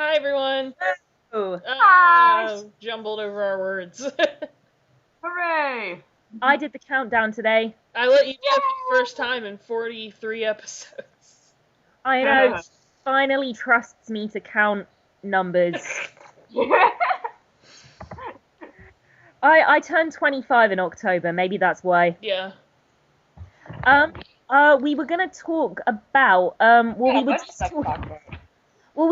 Hi, everyone. Oh, Hi! Jumbled over our words. Hooray! I did the countdown today. I let you do it for the first time in 43 episodes. I know, she finally trusts me to count numbers. I turned 25 in October, maybe that's why. Yeah. We were gonna talk about, we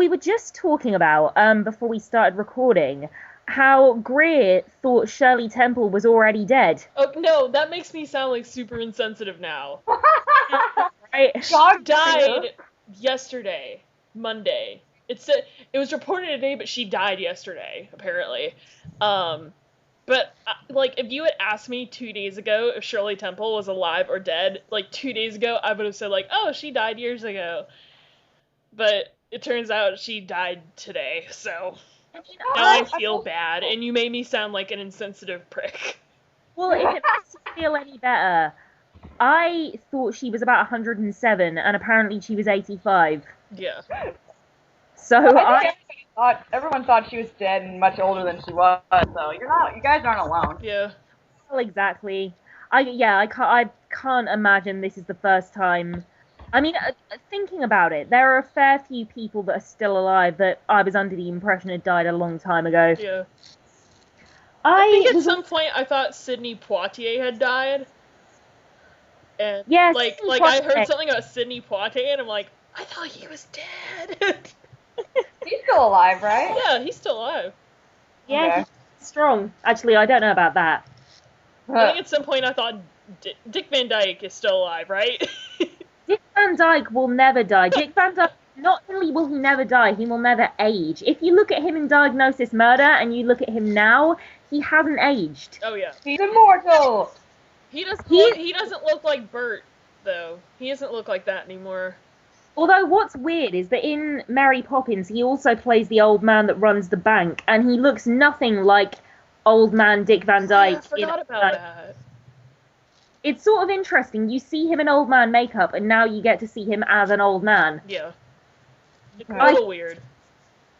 were just talking about, before we started recording, how Greer thought Shirley Temple was already dead. Oh, no, that makes me sound like super insensitive now. Right? She died yesterday, Monday. It was reported today, but she died yesterday, apparently. But, if you had asked me 2 days ago if Shirley Temple was alive or dead, 2 days ago, I would have said, oh, she died years ago. But it turns out she died today, so now I feel bad, and you made me sound like an insensitive prick. Well, if it makes you feel any better, I thought she was about 107, and apparently she was 85. Yeah. So everyone thought she was dead and much older than she was, so you guys aren't alone. Yeah. Well, exactly. I can't imagine this is the first time. I mean, thinking about it, there are a fair few people that are still alive that I was under the impression had died a long time ago. Yeah. I think at some point I thought Sidney Poitier had died. And, yes, I heard something about Sidney Poitier, and I'm like, I thought he was dead. He's still alive, right? Yeah, he's still alive. Yeah, Okay. he's strong. Actually, I don't know about that. I think at some point I thought Dick Van Dyke is still alive, right? Dick Van Dyke will never die. Dick Van Dyke, not only will he never die, he will never age. If you look at him in Diagnosis Murder and you look at him now, he hasn't aged. Oh, yeah. He's immortal! He doesn't look like Bert, though. He doesn't look like that anymore. Although what's weird is that in Mary Poppins, he also plays the old man that runs the bank, and he looks nothing like old man Dick Van Dyke. Yeah, I forgot about that. It's sort of interesting. You see him in old man makeup, and now you get to see him as an old man. Yeah. It's a little weird.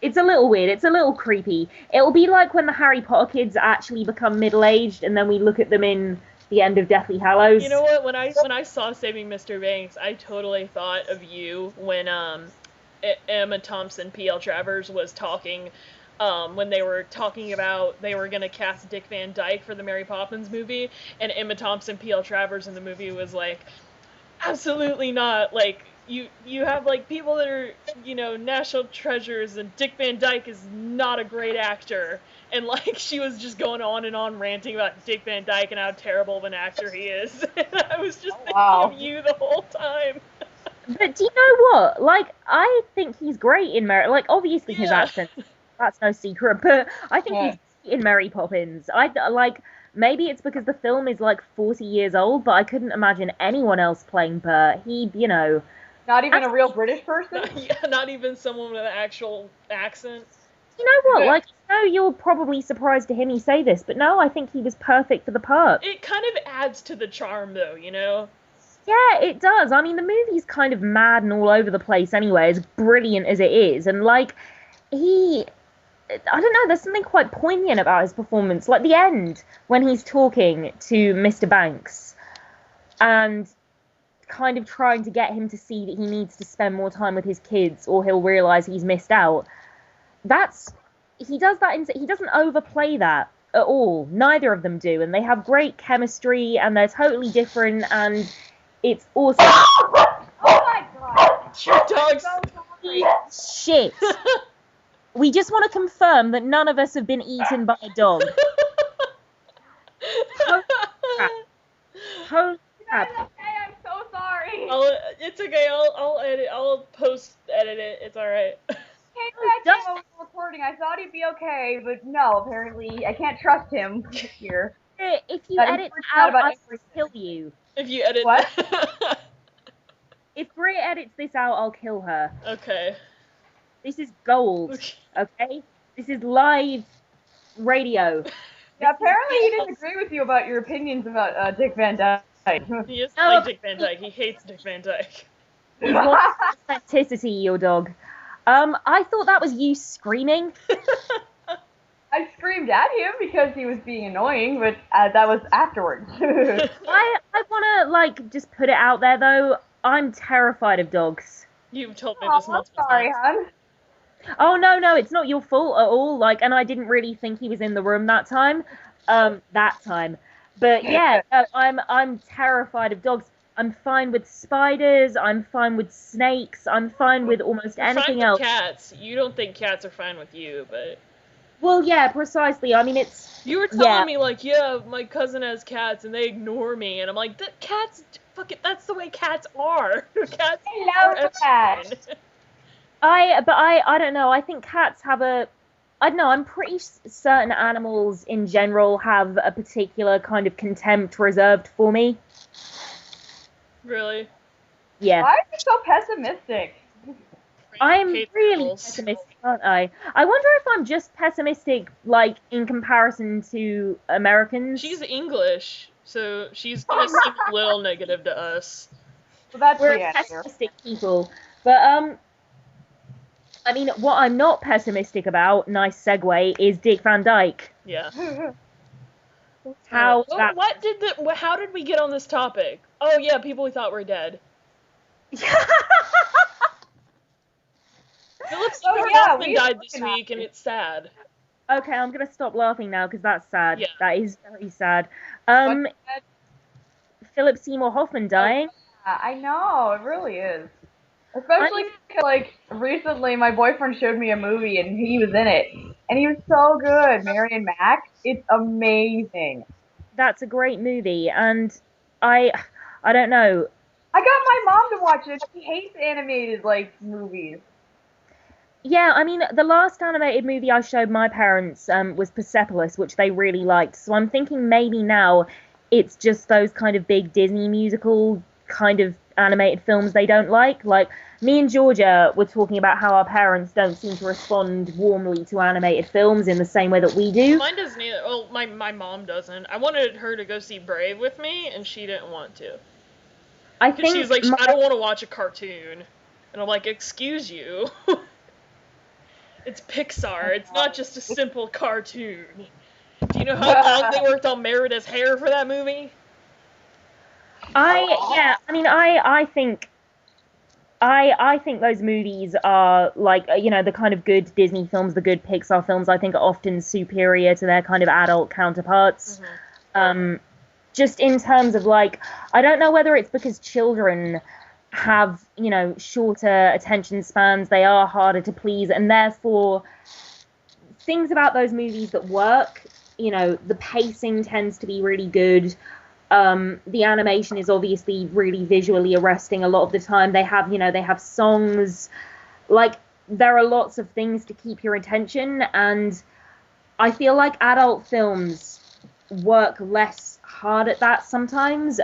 It's a little weird. It's a little creepy. It'll be like when the Harry Potter kids actually become middle-aged, and then we look at them in the end of Deathly Hallows. You know what? When I saw Saving Mr. Banks, I totally thought of you when Emma Thompson, P.L. Travers was talking, when they were talking about they were gonna cast Dick Van Dyke for the Mary Poppins movie, and Emma Thompson, P.L. Travers in the movie was like, absolutely not. Like, you have people that are, national treasures, and Dick Van Dyke is not a great actor. And she was just going on and on ranting about Dick Van Dyke and how terrible of an actor he is. And I was just thinking of you the whole time. But do you know what? I think he's great in Mary. Obviously his accent, that's no secret. But I think he's great in Mary Poppins. Maybe it's because the film is 40 years old, but I couldn't imagine anyone else playing Bert. Not even a real British person? Yeah, not even someone with an actual accent. You know what? You're probably surprised to hear me say this, but no, I think he was perfect for the part. It kind of adds to the charm, though, Yeah, it does. I mean, the movie's kind of mad and all over the place anyway, as brilliant as it is. And, I don't know, there's something quite poignant about his performance. Like the end, when he's talking to Mr. Banks and kind of trying to get him to see that he needs to spend more time with his kids or he'll realise he's missed out. He does that, he doesn't overplay that at all. Neither of them do, and they have great chemistry, and they're totally different, and it's awesome. Oh my god! Your dog's shit. We just want to confirm that none of us have been eaten by a dog. Holy crap. Okay, I'm so sorry. It's okay. I'll edit. I'll edit it. It's all right. Came over the recording. I thought he'd be okay, but no. Apparently, I can't trust him here. If you edit out, I'll kill you. If you edit what? If Greer edits this out, I'll kill her. Okay. This is gold. Okay. This is live radio. Yeah, apparently he didn't agree with you about your opinions about Dick Van Dyke. He doesn't like Dick Van Dyke. He hates Dick Van Dyke. He wants authenticity, your dog. I thought that was you screaming. I screamed at him because he was being annoying, but that was afterwards. I want to, like, just put it out there, though. I'm terrified of dogs. You've told me Oh, this I'm multiple sorry, times. hon. Oh, no, it's not your fault at all. Like, and I didn't really think he was in the room that time. But yeah, I'm terrified of dogs. I'm fine with spiders. I'm fine with snakes. I'm fine with almost anything else. Cats. You don't think cats are fine with you, but. Well, yeah, precisely. I mean, it's. You were telling me, like, yeah, my cousin has cats and they ignore me, and I'm like, cats, fuck it, that's the way cats are. Cats I love cats. I don't know. I think cats have I don't know. I'm pretty certain animals in general have a particular kind of contempt reserved for me. Really? Yeah. Why are you so pessimistic? I'm really pessimistic, aren't I? I wonder if I'm just pessimistic, like, in comparison to Americans. She's English, so she's gonna seem a little negative to us. Well, that's We're pessimistic people. But, I mean, what I'm not pessimistic about, nice segue, is Dick Van Dyke. Yeah. How did we get on this topic? Oh yeah, people we thought were dead. Philip Seymour Hoffman died this week, and it's sad. Okay, I'm gonna stop laughing now because that's sad. Yeah. That is very sad. Philip Seymour Hoffman dying. I know, it really is. Especially because, like, recently my boyfriend showed me a movie and he was in it. And he was so good, Marion Mack. It's amazing. That's a great movie, and I don't know. I got my mom to watch it. She hates animated, like, movies. Yeah, I mean, the last animated movie I showed my parents was Persepolis, which they really liked. So I'm thinking maybe now it's just those kind of big Disney musical kind of animated films they don't like. Like, me and Georgia were talking about how our parents don't seem to respond warmly to animated films in the same way that we do. Mine doesn't either. Well, my mom doesn't. I wanted her to go see Brave with me, and she didn't want to. I think she was like, I don't want to watch a cartoon. And I'm like, excuse you. It's Pixar. It's not just a simple cartoon. Do you know how long they worked on Merida's hair for that movie? I think those movies are, like, you know, the kind of good Disney films, the good Pixar films, I think are often superior to their kind of adult counterparts. Mm-hmm. Just in terms of, like, I don't know whether it's because children have, you know, shorter attention spans, they are harder to please, and therefore things about those movies that work, you know, the pacing tends to be really good. The animation is obviously really visually arresting a lot of the time. They have songs, like, there are lots of things to keep your attention, and I feel like adult films work less hard at that sometimes.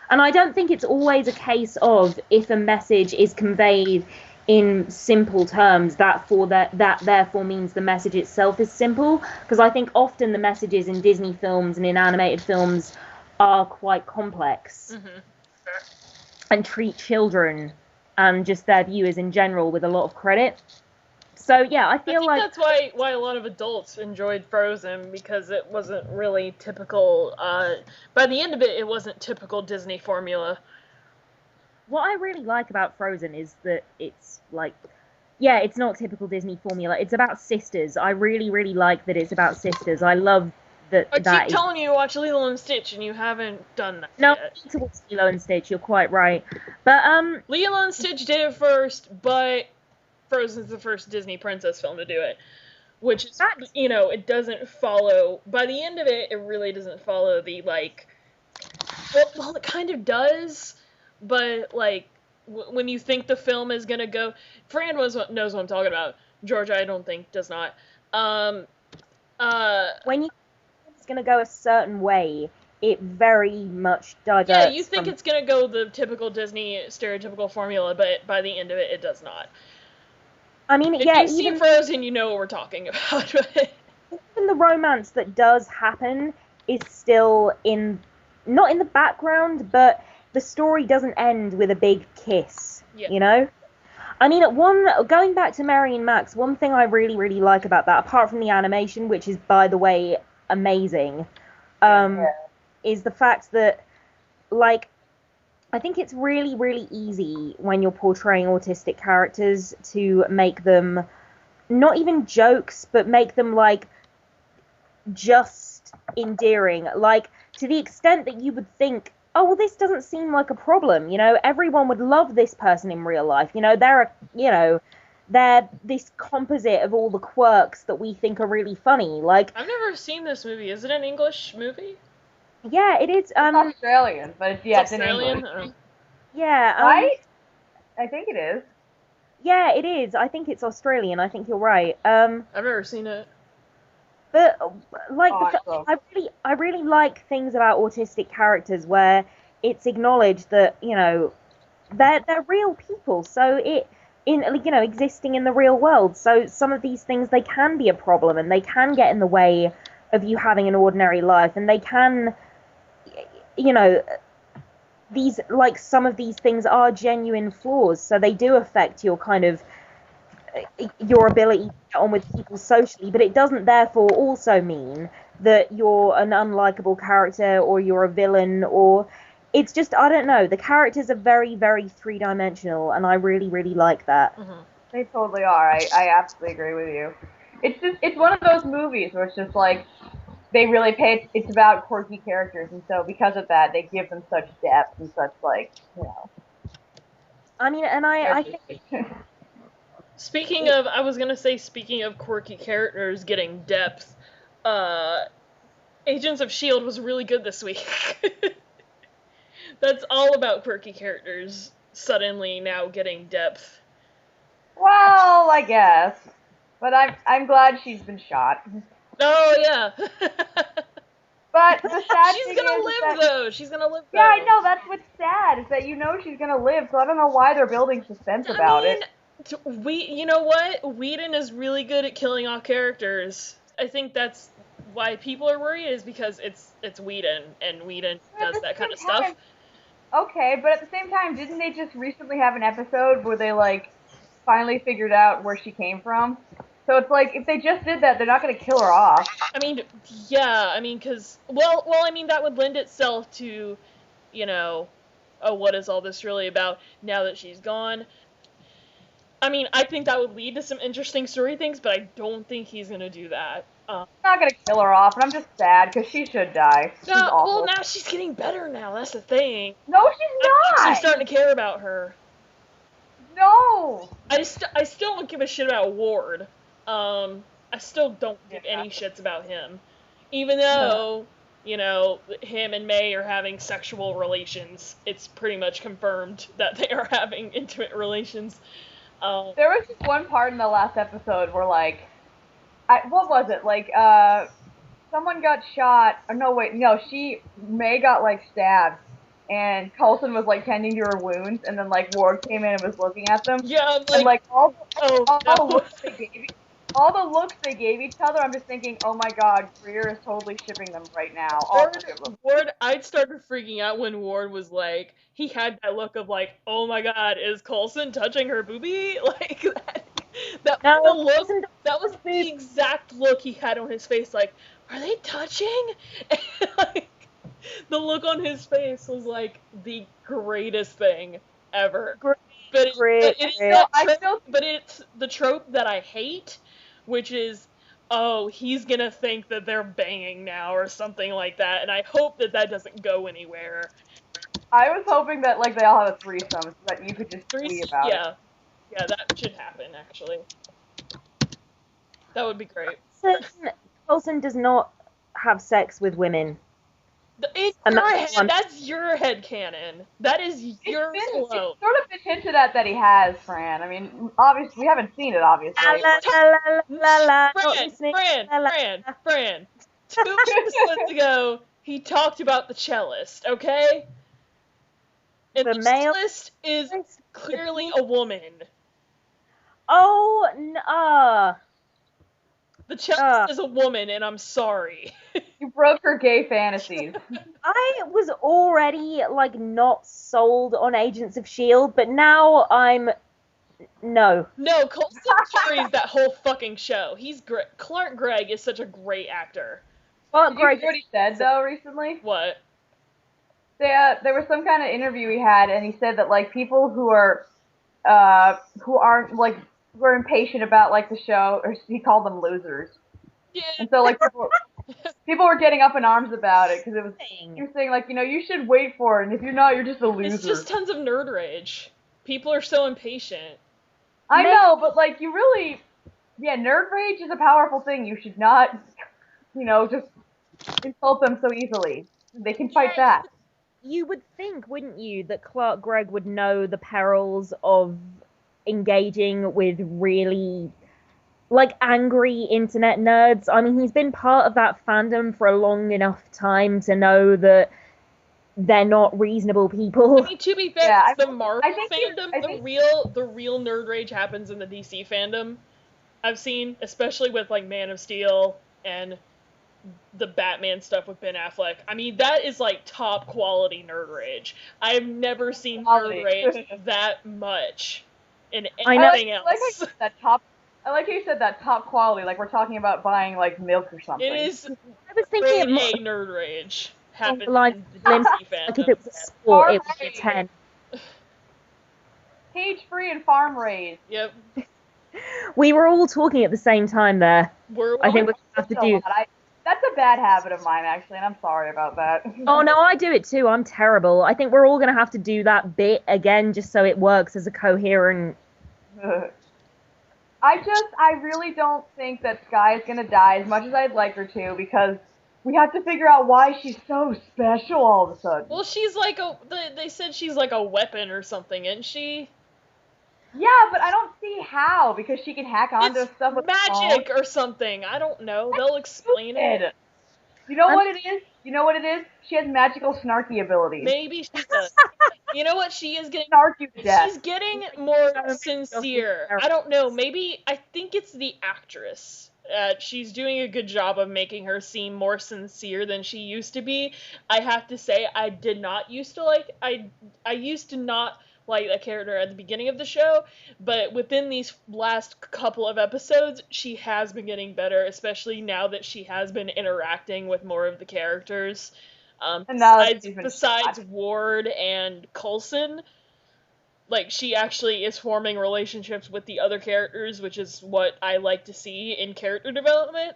And I don't think it's always a case of, if a message is conveyed in simple terms, that therefore means the message itself is simple. Because I think often the messages in Disney films and in animated films are quite complex. Mm-hmm. And treat children and just their viewers in general with a lot of credit. So yeah, I think that's why a lot of adults enjoyed Frozen, because it wasn't really typical. By the end of it, it wasn't typical Disney formula. What I really like about Frozen is that it's like, yeah, it's not typical Disney formula. It's about sisters. I really, really like that it's about sisters. I love that. I keep telling you to watch Lilo and Stitch, and you haven't done that yet. No, I need to watch Lilo and Stitch. You're quite right. But Lilo and Stitch did it first, but Frozen's the first Disney princess film to do it, which is, you know, it doesn't follow, by the end of it, it really doesn't follow the, like, well, it kind of does, but, like, when you think the film is gonna go, Fran knows what I'm talking about, Georgia, I don't think, does not, when you think it's gonna go a certain way, it very much diverts. Yeah, you think it's gonna go the typical Disney stereotypical formula, but by the end of it, it does not. I mean, if you see Frozen, you know what we're talking about. Even the romance that does happen is still not in the background, but the story doesn't end with a big kiss, you know? I mean, going back to Mary and Max, one thing I really, really like about that, apart from the animation, which is, by the way, amazing, is the fact that, like, I think it's really, really easy when you're portraying autistic characters to make them not even jokes, but make them, like, just endearing. Like, to the extent that you would think, oh, well, this doesn't seem like a problem, you know, everyone would love this person in real life, you know, they're this composite of all the quirks that we think are really funny. Like, I've never seen this movie. Is it an English movie? Yeah, it is. It's Australian, but it's Australian? in English. Yeah. Right? I think it is. Yeah, it is. I think it's Australian. I think you're right. I've never seen it. But like, Awesome. I really like things about autistic characters where it's acknowledged that, you know, they're real people. So existing in the real world. So some of these things, they can be a problem, and they can get in the way of you having an ordinary life, and they can, you know, some of these things are genuine flaws, so they do affect your kind of your ability to get on with people socially, but it doesn't therefore also mean that you're an unlikable character or you're a villain, or it's just, I don't know, the characters are very, very three-dimensional, and I really, really like that. Mm-hmm. They totally are. I absolutely agree with you. It's one of those movies where it's just like, they really it's about quirky characters, and so because of that, they give them such depth and such, like, you know. I mean, and I think... Speaking of quirky characters getting depth, Agents of S.H.I.E.L.D. was really good this week. That's all about quirky characters suddenly now getting depth. Well, I guess. But I'm glad she's been shot. Oh, yeah. But the sad she's thing gonna is live, that, though. She's gonna live, though. Yeah, I know. That's what's sad, is that you know she's gonna live, so I don't know why they're building suspense about it. You know what? Whedon is really good at killing off characters. I think that's why people are worried, is because it's Whedon, and Whedon does that kind of stuff. Okay, but at the same time, didn't they just recently have an episode where they, like, finally figured out where she came from? So it's like, if they just did that, they're not going to kill her off. I mean, yeah, I mean, because, well, I mean, that would lend itself to, you know, oh, what is all this really about now that she's gone? I mean, I think that would lead to some interesting story things, but I don't think he's going to do that. I'm not going to kill her off, and I'm just sad, because she should die. She's awful. Well, now she's getting better now, that's the thing. No, she's not! I'm starting to care about her. No! I still don't give a shit about Ward. I still don't give any shits about him. Even though, you know, him and May are having sexual relations, it's pretty much confirmed that they are having intimate relations. There was just one part in the last episode where, like, what was it? Like, someone got shot. May got, like, stabbed. And Coulson was, like, tending to her wounds, and then, like, Ward came in and was looking at them. Yeah, and, like, all the looks they gave each other, I'm just thinking, oh my god, Greer is totally shipping them right now. Ward, I started freaking out when Ward was like, he had that look of like, oh my god, is Coulson touching her boobie? Like, that was the exact look he had on his face, like, are they touching? And, like, the look on his face was like the greatest thing ever. But it's the trope that I hate, which is, oh, he's gonna think that they're banging now or something like that, and I hope that doesn't go anywhere. I was hoping that, like, they all have a threesome, so that you could just tweet about it. Yeah, that should happen, actually. That would be great. Coulson does not have sex with women. That's your headcanon. That is your flow. It's sort of been hinted at that he has, Fran. I mean, obviously, we haven't seen it, obviously. Fran. 2 episodes ago, he talked about the cellist, okay? And the cellist is clearly a woman. Oh, no. The cellist is a woman, and I'm sorry. You broke her gay fantasies. I was already, like, not sold on Agents of S.H.I.E.L.D., but now I'm No. No, Coulson carries that whole fucking show. He's great. Clark Gregg is such a great actor. Well, Did you Greg, hear what he said though recently? What? There was some kind of interview he had, and he said that like people who aren't like who are impatient about like the show, or he called them losers. Yeah. And so like people were getting up in arms about it because it was he was saying like you should wait for it, and if you're not, you're just a loser. It's just tons of nerd rage. People are so impatient. I know, but like nerd rage is a powerful thing. You should not, just insult them so easily. They can fight back. You would think, wouldn't you, that Clark Gregg would know the perils of engaging with really, like, angry internet nerds. I mean, he's been part of that fandom for a long enough time to know that they're not reasonable people. I mean, to be fair, Yeah, the Marvel fandom, the real nerd rage happens in the DC fandom. I've seen, especially with like Man of Steel and the Batman stuff with Ben Affleck. I mean, that is like top quality nerd rage. I have never seen nerd rage that much in anything else. I like how you said that top quality, like we're talking about buying like milk or something. It is. I was thinking a nerd rage happens like in the DC fandom. like if it was a sport, it would be a 10. Cage-free and farm raised. Yep. We were all talking at the same time there. I think we have to do. That's a bad habit of mine, actually, and I'm sorry about that. Oh no, I do it too. I'm terrible. I think we're all gonna have to do that bit again, just so it works as a coherent. I really don't think that Skye is gonna die as much as I'd like her to, because we have to figure out why she's so special all of a sudden. Well, she's like they said she's like a weapon or something, isn't she? Yeah, but I don't see how, because she can hack onto stuff with magic or something. I don't know. They'll explain it. You know what it is? You know what it is? She has magical snarky abilities. Maybe she does. You know what? She is getting She's getting more sincere. I don't know. Maybe I think it's the actress. She's doing a good job of making her seem more sincere than she used to be. I have to say, I did not used to like. I used to not like that character at the beginning of the show, but within these last couple of episodes, she has been getting better, especially now that she has been interacting with more of the characters. Besides Ward and Coulson, like, she actually is forming relationships with the other characters, which is what I like to see in character development.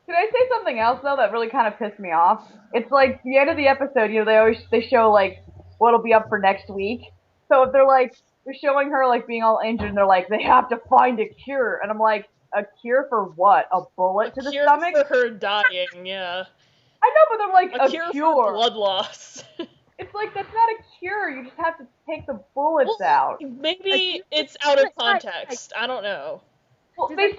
Can I say something else, though, that really kind of pissed me off? It's like, the end of the episode, they show, like, what'll be up for next week. So if they're showing her, like, being all injured, and they're like, they have to find a cure. And I'm like, a cure for what? A bullet to the stomach? A cure for her dying, yeah. I know, but they're like, a cure for blood loss. It's like, that's not a cure. You just have to take the bullets out. Maybe it's out of context. I don't know. Well, they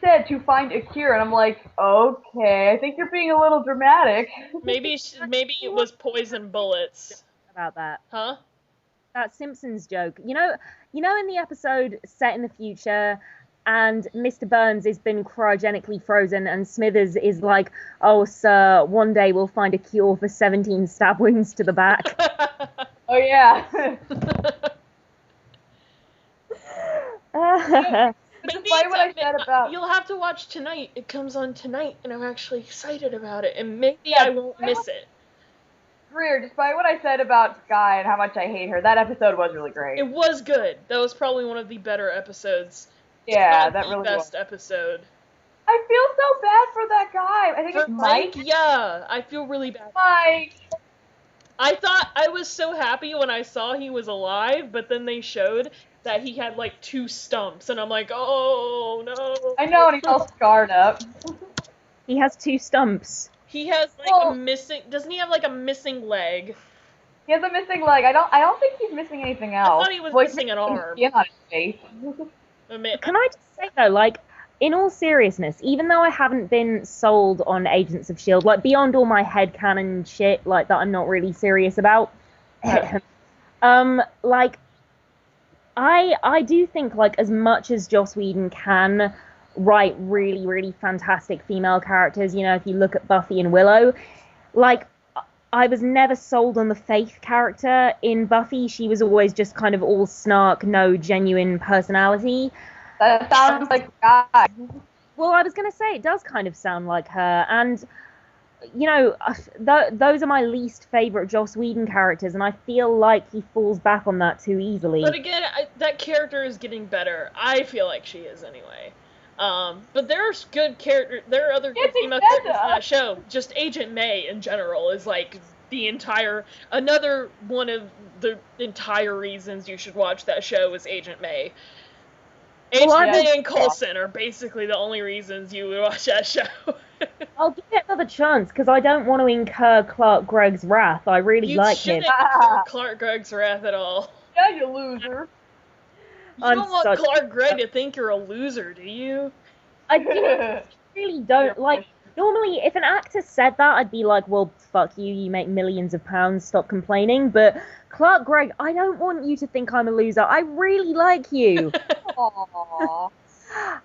said to find a cure, and I'm like, okay, I think you're being a little dramatic. Maybe it was poison bullets. About that. Huh? That Simpsons joke. You know in the episode set in the future, and Mr. Burns has been cryogenically frozen, and Smithers is like, oh, sir, one day we'll find a cure for 17 stab wounds to the back. Oh, yeah. Despite what I said about... You'll have to watch tonight. It comes on tonight, and I'm actually excited about it, and maybe I won't miss it. Greer, despite what I said about Skye and how much I hate her, that episode was really great. It was good. That was probably one of the better episodes. Yeah, that really was. The best episode. I feel so bad for that guy. I think it's Mike. Yeah, I feel really bad. Mike. I was so happy when I saw he was alive, but then they showed that he had like 2 stumps, and I'm like, oh no. I know, and he's all scarred up. He has 2 stumps. He has like a missing. Doesn't he have like a missing leg? He has a missing leg. I don't think he's missing anything else. I thought he was missing an arm. Yeah, on his face. Can I just say though, like, in all seriousness, even though I haven't been sold on Agents of S.H.I.E.L.D., like, beyond all my headcanon shit, like, that I'm not really serious about, like, I do think, like, as much as Joss Whedon can write really, really fantastic female characters, if you look at Buffy and Willow, like, I was never sold on the Faith character in Buffy. She was always just kind of all snark, no genuine personality. That sounds like God. Well, I was going to say, it does kind of sound like her. And, you know, those are my least favourite Joss Whedon characters, and I feel like he falls back on that too easily. But again, that character is getting better. I feel like she is anyway. But there's good characters. There are other good female characters in that show. Just Agent May in general is like another one of the entire reasons you should watch that show is Agent May. Agent May and Coulson are basically the only reasons you would watch that show. I'll give it another chance because I don't want to incur Clark Gregg's wrath. I really like him. You shouldn't incur Clark Gregg's wrath at all. Yeah, you loser. You don't want Clark Gregg to think you're a loser, do you? I really don't. Like, normally, if an actor said that, I'd be like, well, fuck you, you make millions of pounds, stop complaining. But Clark Gregg, I don't want you to think I'm a loser. I really like you. Aww.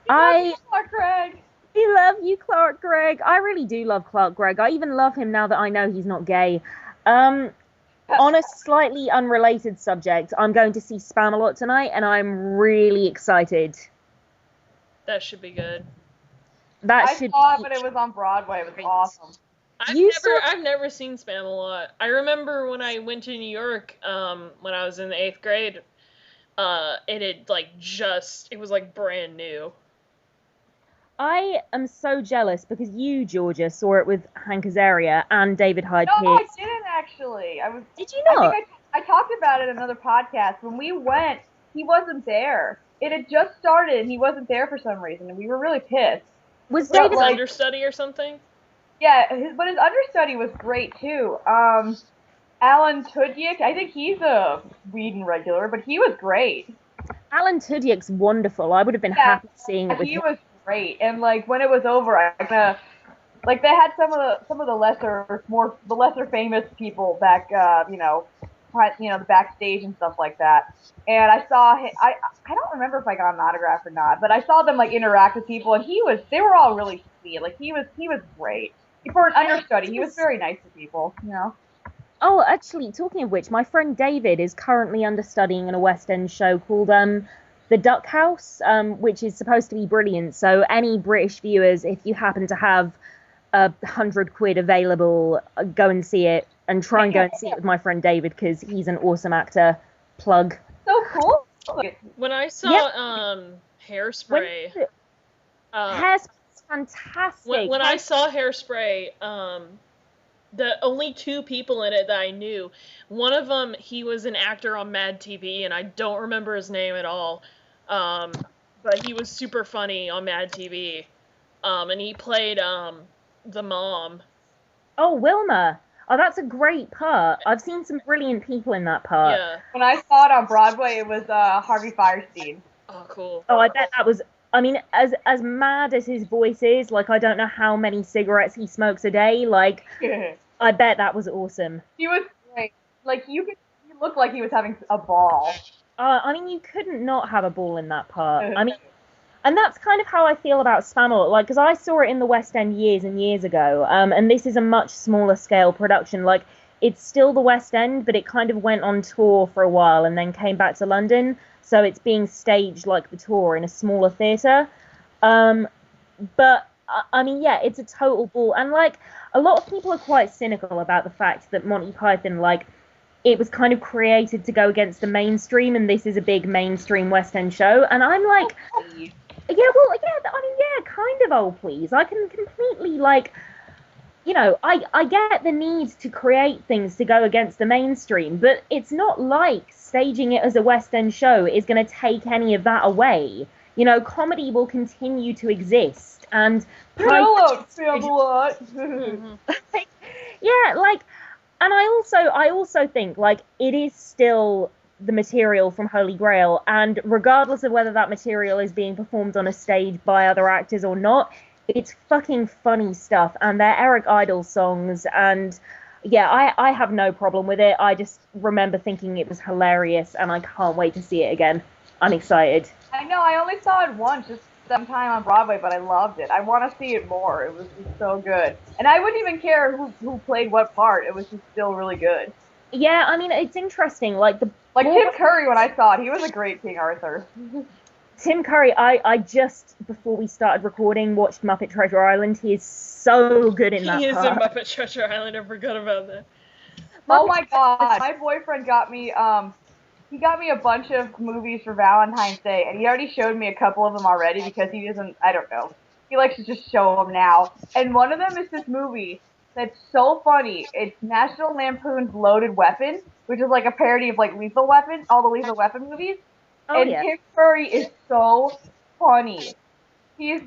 Clark Gregg. I love you, Clark Gregg. I really do love Clark Gregg. I even love him now that I know he's not gay. On a slightly unrelated subject, I'm going to see Spamalot tonight, and I'm really excited. That should be good. I saw it, but it was on Broadway. It was awesome. I've never seen Spamalot. I remember when I went to New York, when I was in the 8th grade, it was like brand new. I am so jealous because you, Georgia, saw it with Hank Azaria and David Hyde Pierce. No, I didn't actually. Did you not? I talked about it in another podcast. When we went, he wasn't there. It had just started and he wasn't there for some reason, and we were really pissed. Was David's understudy or something? Yeah, but his understudy was great too. Alan Tudyk, I think he's a Whedon regular, but he was great. Alan Tudyk's wonderful. I would have been happy seeing it with him. He was great, and like when it was over, they had some of the lesser famous people back, the backstage and stuff like that. And I saw him. I don't remember if I got an autograph or not, but I saw them like interact with people, and they were all really sweet. Like he was great for an understudy. He was very nice to people, you know. Oh, actually, talking of which, my friend David is currently understudying in a West End show called The Duck House, which is supposed to be brilliant. So any British viewers, if you happen to have £100 available, go and see it, and try and go and see it with my friend David because he's an awesome actor. Plug. So cool. When I saw Hairspray, Hairspray's fantastic. When I saw Hairspray, the only 2 people in it that I knew, one of them, he was an actor on Mad TV, and I don't remember his name at all, but he was super funny on Mad TV, and he played the mom. Oh, Wilma. Oh, that's a great part. I've seen some brilliant people in that part. Yeah. When I saw it on Broadway, it was Harvey Fierstein. Oh, cool. Oh, I bet that was... I mean, as mad as his voice is, like, I don't know how many cigarettes he smokes a day, like, I bet that was awesome. He was great. Like, he looked like he was having a ball. I mean, you couldn't not have a ball in that part. I mean, and that's kind of how I feel about Spamalot, like, because I saw it in the West End years and years ago, and this is a much smaller scale production. Like, it's still the West End, but it kind of went on tour for a while and then came back to London, so it's being staged like the tour in a smaller theatre. But, I mean, yeah, it's a total ball, and, like, a lot of people are quite cynical about the fact that Monty Python, like, it was kind of created to go against the mainstream, and this is a big mainstream West End show, and I'm like... kind of, oh please. I can completely, like, you know, I get the need to create things to go against the mainstream, but it's not like staging it as a West End show is going to take any of that away. You know, comedy will continue to exist, and... Yeah, like, and I also think, like, it is still the material from Holy Grail, and regardless of whether that material is being performed on a stage by other actors or not, it's fucking funny stuff, and they're Eric Idle songs, and yeah, I have no problem with it. I just remember thinking it was hilarious, and I can't wait to see it again. I'm excited. I know, I only saw it once, just some time on Broadway, but I loved it. I want to see it more. It was just so good. And I wouldn't even care who played what part. It was just still really good. Yeah, I mean, it's interesting. Like Tim Curry, when I saw it, he was a great King Arthur. Tim Curry, I just, before we started recording, watched Muppet Treasure Island. He is so good in that He is part. in Muppet Treasure Island. I forgot about that. Oh my god, my boyfriend got me, he got me a bunch of movies for Valentine's Day, and he already showed me a couple of them already because he doesn't, I don't know, he likes to just show them now. And one of them is this movie that's so funny. It's National Lampoon's Loaded Weapon, which is like a parody of like Lethal Weapon, all the Lethal Weapon movies. Oh, and yeah. Tim Curry is so funny. He's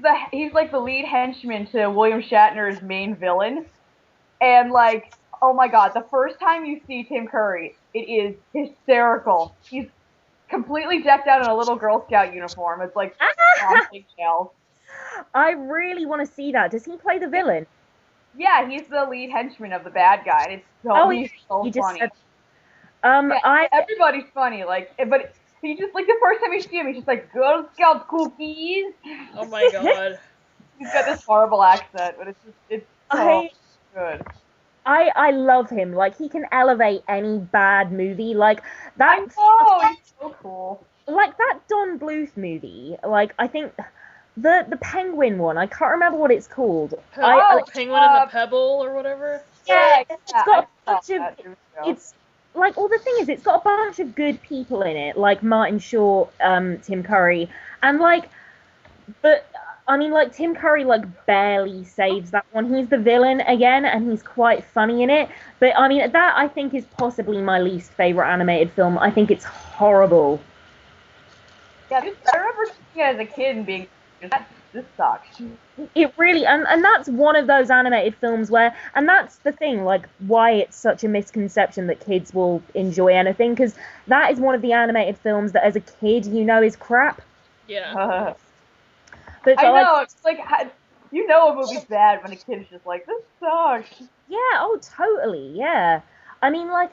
like the lead henchman to William Shatner's main villain. And like, oh my god, the first time you see Tim Curry, it is hysterical. He's completely decked out in a little Girl Scout uniform. It's like on pigtails. I really want to see that. Does he play the villain? Yeah, he's the lead henchman of the bad guy. And he's so funny. Said, everybody's funny, like, but he just, like, the first time you see him, he's just like, Girl Scout cookies. Oh my god. He's got this horrible accent, but it's so good. I love him. Like, he can elevate any bad movie. Like, that... I know, he's so cool. Like, that Don Bluth movie, like, I think... The Penguin one, I can't remember what it's called. Penguin and the Pebble or whatever? Yeah, it's got a bunch of... It's... Like, well, the thing is, it's got a bunch of good people in it, like Martin Short, Tim Curry, and, like, but, I mean, like, Tim Curry, like, barely saves that one. He's the villain again, and he's quite funny in it, but, I mean, that, I think, is possibly my least favorite animated film. I think it's horrible. Yeah, I remember seeing it as a kid and being, this sucks. It really, and that's one of those animated films where, and that's the thing, like, why it's such a misconception that kids will enjoy anything, because that is one of the animated films that as a kid you know is crap. Yeah. But I know, it's like, you know a movie's bad when a kid's just like, this sucks. Yeah, oh, totally, yeah. I mean, like,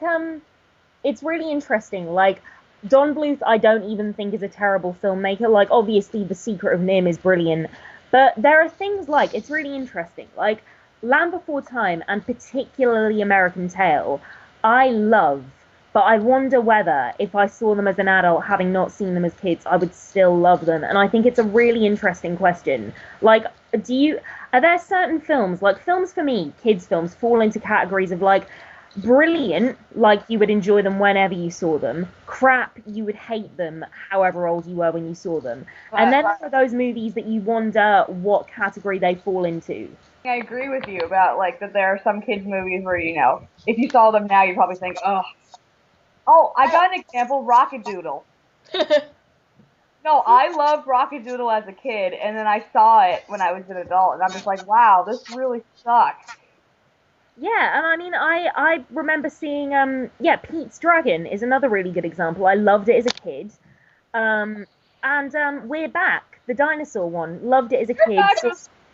it's really interesting, like, Don Bluth I don't even think is a terrible filmmaker, like, obviously The Secret of Nim is brilliant, but there are things like, it's really interesting, like, Land Before Time, and particularly American Tail, I love, but I wonder whether, if I saw them as an adult, having not seen them as kids, I would still love them, and I think it's a really interesting question. Like, are there certain films, like, films for me, kids films, fall into categories of, like, brilliant, like you would enjoy them whenever you saw them. Crap, you would hate them however old you were when you saw them. And then there are those movies that you wonder what category they fall into. I agree with you about, like, that there are some kids' movies where, you know, if you saw them now, you'd probably think, oh. Oh, I got an example, Rocket-Doodle. No, I loved Rocket-Doodle as a kid, and then I saw it when I was an adult, and I'm just like, wow, this really sucks. Yeah, and I mean, I remember seeing, Pete's Dragon is another really good example. I loved it as a kid. And We're Back, the dinosaur one, loved it as a kid.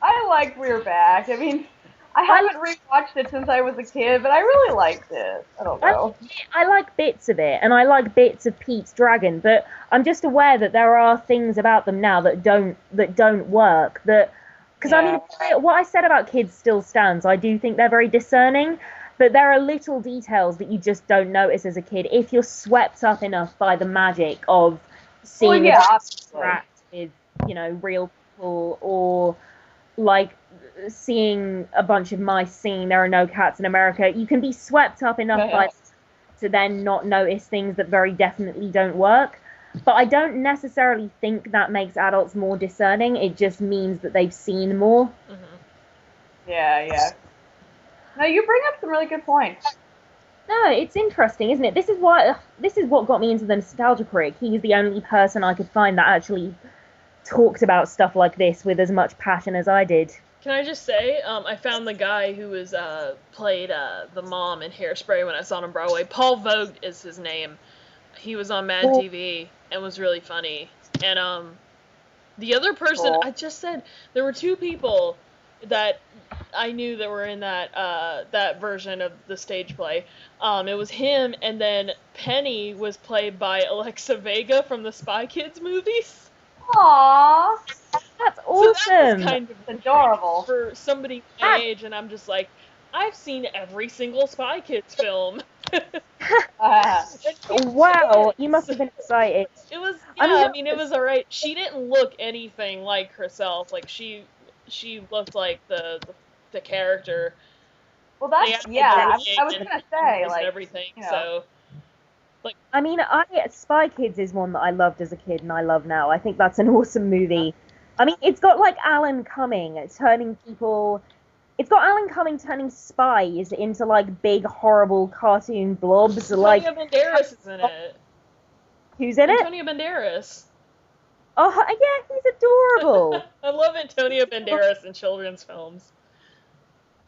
I liked We're Back. I mean, I haven't rewatched it since I was a kid, but I really liked it. I don't know. I like bits of it, and I like bits of Pete's Dragon, but I'm just aware that there are things about them now that don't work, because, I mean, what I said about kids still stands. I do think they're very discerning, but there are little details that you just don't notice as a kid if you're swept up enough by the magic of seeing interact with, you know, real people, or, like, seeing a bunch of mice singing There Are No Cats in America. You can be swept up enough by to then not notice things that very definitely don't work. But I don't necessarily think that makes adults more discerning. It just means that they've seen more. Mm-hmm. Yeah. No, you bring up some really good points. No, it's interesting, isn't it? This is what got me into the Nostalgia Critic. He's the only person I could find that actually talked about stuff like this with as much passion as I did. Can I just say, I found the guy who was played the mom in Hairspray when I saw him on Broadway. Paul Vogt is his name. He was on Mad TV and was really funny. And the other person, I just said, there were two people that I knew that were in that version of the stage play. It was him, and then Penny was played by Alexa Vega from the Spy Kids movies. Aww. That's So that awesome. was kind of adorable for somebody my age, and I'm just like, I've seen every single Spy Kids film. Wow, you must have been excited. It was, yeah, I mean, it was alright. She didn't look anything like herself. Like, she looked like the character. Well, that's, yeah, I was gonna say, like, everything, you know. so. Like, I mean, Spy Kids is one that I loved as a kid and I love now. I think that's an awesome movie. I mean, it's got, like, Alan Cumming turning people... It's got Alan Cumming turning spies into, like, big, horrible cartoon blobs. Like, Antonio Banderas is in it. Who's in it? Antonio Banderas. Oh, yeah, he's adorable. I love Antonio Banderas in children's films.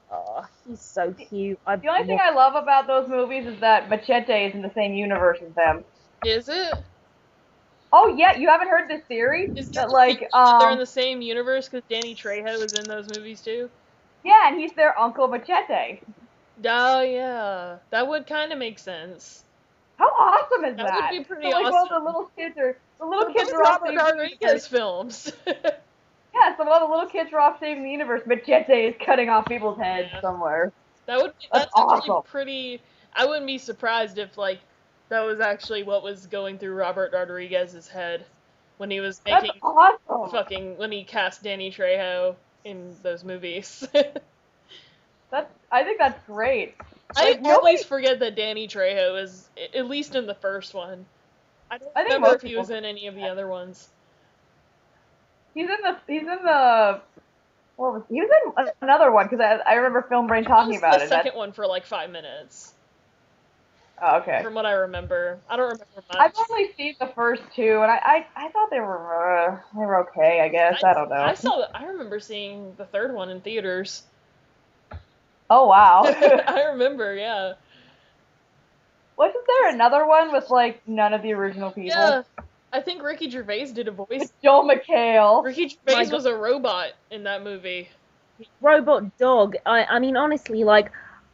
Oh, he's so cute. The only thing I love about those movies is that Machete is in the same universe as them. Is it? Oh, yeah, you haven't heard this theory? Is that, like, they're in the same universe because Danny Trejo is in those movies, too? Yeah, and he's their Uncle Machete. Oh, yeah. That would kind of make sense. How awesome is that? That would be pretty so, like, awesome. Well, the little kids are Robert Rodriguez films. Yeah, so while the little kids are off saving the universe, Machete is cutting off people's heads somewhere. That's awesome. Actually pretty... I wouldn't be surprised if, like, that was actually what was going through Robert Rodriguez's head when he was making... That's awesome! When he cast Danny Trejo in those movies. I think that's great. I always forget that Danny Trejo is, at least in the first one. I don't remember if he was in any of the other ones. He was in another one, because I remember Film Brain talking about it. The second one for like 5 minutes. Oh, okay. From what I remember. I don't remember much. I've only seen the first two, and I thought they were okay, I guess. I don't know. I remember seeing the third one in theaters. Oh, wow. I remember, yeah. Wasn't there another one with, like, none of the original people? Yeah. I think Ricky Gervais did a voice. With Joel McHale. Ricky Gervais was a robot in that movie. Robot dog. I mean, honestly, like,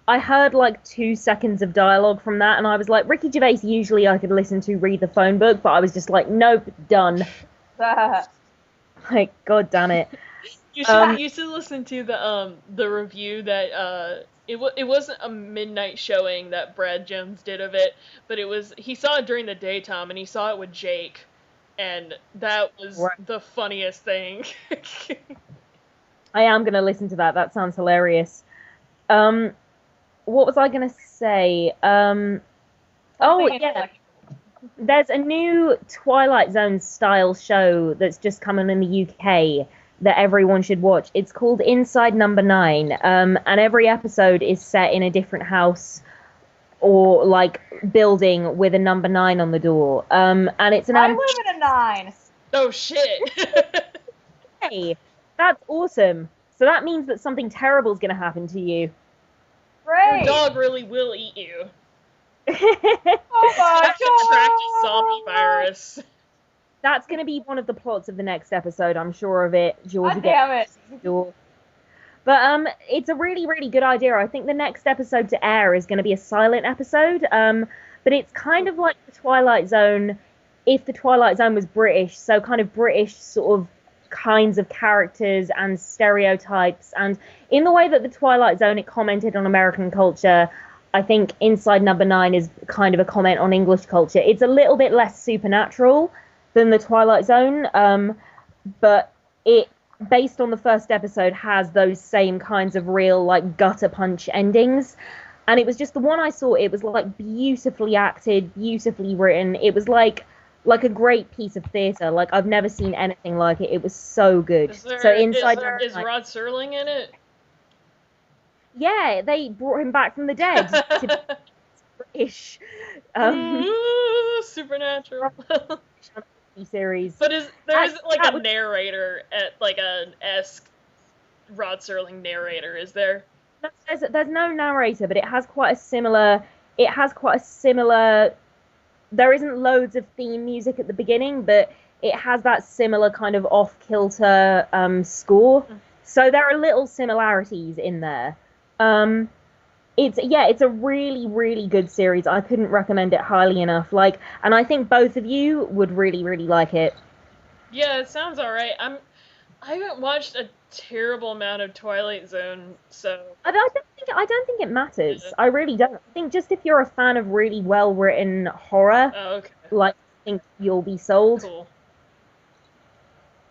I heard, like, 2 seconds of dialogue from that, and I was like, Ricky Gervais usually I could listen to read the phone book, but I was just like, nope, done. Like, god damn it. You should listen to the review that it wasn't a midnight showing that Brad Jones did of it, but he saw it during the daytime and he saw it with Jake, and that was the funniest thing. I am gonna listen to that. That sounds hilarious. What was I gonna say? Oh yeah. There's a new Twilight Zone style show that's just coming in the UK that everyone should watch. It's called Inside Number 9, and every episode is set in a different house or, like, building with a number 9 on the door. And it's an... I live in a 9! Oh, shit! Hey, that's awesome. So that means that something terrible is going to happen to you. Great! Your dog really will eat you. Oh my god! Attractive zombie virus. That's going to be one of the plots of the next episode, I'm sure of it. God damn it. But it's a really, really good idea. I think the next episode to air is going to be a silent episode. But it's kind of like the Twilight Zone, if the Twilight Zone was British. So kind of British sort of kinds of characters and stereotypes. And in the way that the Twilight Zone, it commented on American culture, I think Inside Number 9 is kind of a comment on English culture. It's a little bit less supernatural than the Twilight Zone, but it, based on the first episode, has those same kinds of real, like, gutter punch endings. And it was just the one I saw, it was, like, beautifully acted, beautifully written. It was like a great piece of theatre. Like, I've never seen anything like it. It was so good. Is Rod Serling in it? Yeah, they brought him back from the dead. To British. Supernatural. Series. But there isn't like a narrator at like an esque Rod Serling narrator, is there? There's no narrator, but it has quite a similar. There isn't loads of theme music at the beginning, but it has that similar kind of off-kilter score. So there are little similarities in there. It's a really, really good series. I couldn't recommend it highly enough. Like, and I think both of you would really, really like it. Yeah, it sounds alright. I haven't watched a terrible amount of Twilight Zone, so I don't think it matters. I really don't. I think just if you're a fan of really well written horror, oh, okay, like I think you'll be sold. cool.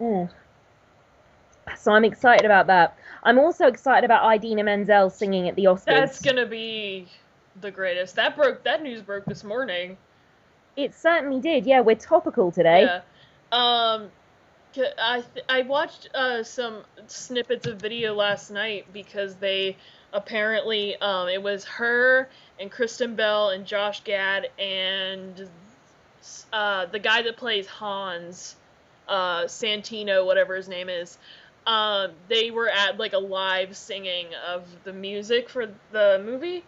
Mm. So I'm excited about that. I'm also excited about Idina Menzel singing at the Oscars. That's gonna be the greatest. That news broke this morning. It certainly did. Yeah, we're topical today. Yeah. I watched some snippets of video last night because they apparently it was her and Kristen Bell and Josh Gad and the guy that plays Hans, Santino, whatever his name is. They were at like a live singing of the music for the movie.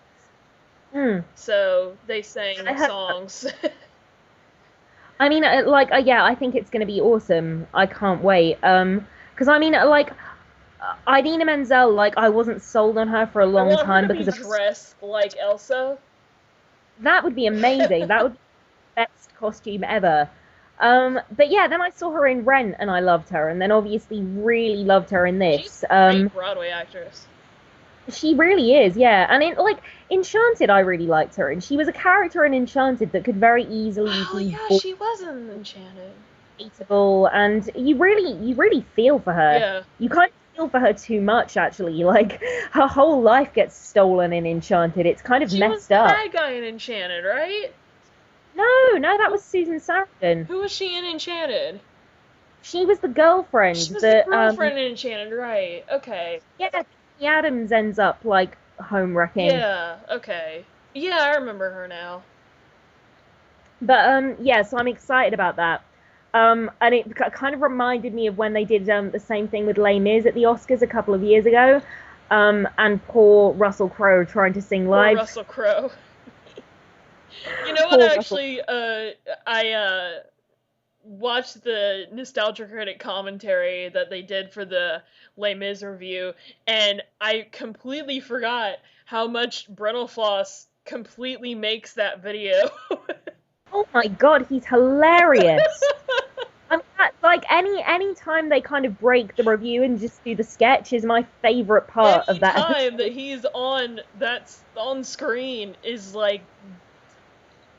So they sang songs. I mean, yeah, I think it's going to be awesome. I can't wait. Because I mean, like, Idina Menzel, like, I wasn't sold on her for a long time because of dressed like Elsa. That would be amazing. That would be the best costume ever. But yeah, then I saw her in Rent and I loved her, and then obviously really loved her in this. She's a great Broadway actress. She really is, yeah. And in Enchanted, I really liked her, and she was a character in Enchanted that could very easily be she was in Enchanted. Hateable, and you really feel for her. Yeah. You kind of feel for her too much, actually. Like, her whole life gets stolen in Enchanted. It's kind of messed up. She was the bad guy in Enchanted, right? No, that was Susan Sarandon. Who was she in Enchanted? She was the girlfriend. She was the girlfriend in Enchanted, right? Okay. Yeah. Adams ends up like home wrecking. Yeah, okay. Yeah, I remember her now. But yeah, so I'm excited about that. And it kind of reminded me of when they did the same thing with Les Mis at the Oscars a couple of years ago. And poor Russell Crowe trying to sing live. Poor Russell Crowe. You know what, actually, I watched the Nostalgia Critic commentary that they did for the Les Mis review, and I completely forgot how much Brentalfloss completely makes that video. Oh my god, he's hilarious. I mean, like any time they kind of break the review and just do the sketch is my favorite part of that. Any time that he's on screen is like.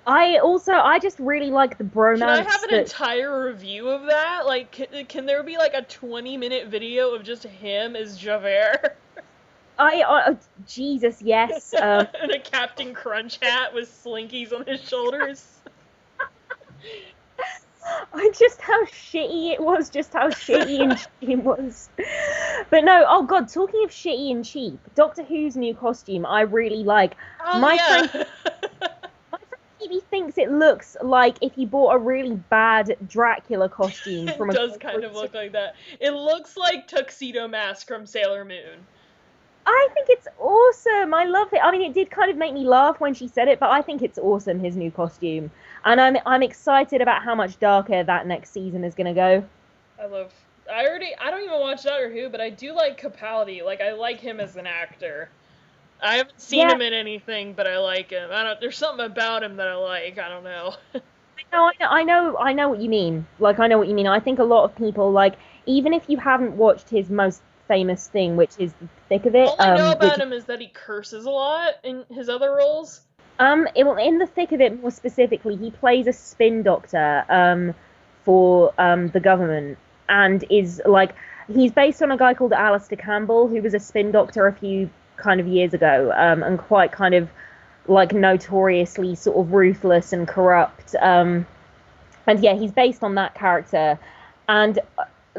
I just really like the bromance. Can I have an entire review of that? Like, can there be like a 20-minute video of just him as Javert? Jesus, yes. And a Captain Crunch hat with slinkies on his shoulders. Just how shitty it was, just how shitty and cheap it was. But no, oh god, talking of shitty and cheap, Doctor Who's new costume, I really like. My friend Phoebe thinks it looks like if you bought a really bad Dracula costume from It does kind of look like that. It looks like Tuxedo Mask from Sailor Moon. I think it's awesome. I love it. I mean, it did kind of make me laugh when she said it, but I think it's awesome, his new costume. And I'm excited about how much darker that next season is going to go. I don't even watch Doctor Who, but I do like Capaldi. Like, I like him as an actor. I haven't seen him in anything, but I like him. There's something about him that I like. I don't know. I know what you mean. Like, I know what you mean. I think a lot of people, like, even if you haven't watched his most famous thing, which is The Thick of It. All I know about him is that he curses a lot in his other roles. In The Thick of It, more specifically, he plays a spin doctor for the government, and is like, he's based on a guy called Alistair Campbell, who was a spin doctor a few kind of years ago, and quite kind of like notoriously sort of ruthless and corrupt. And yeah, he's based on that character, and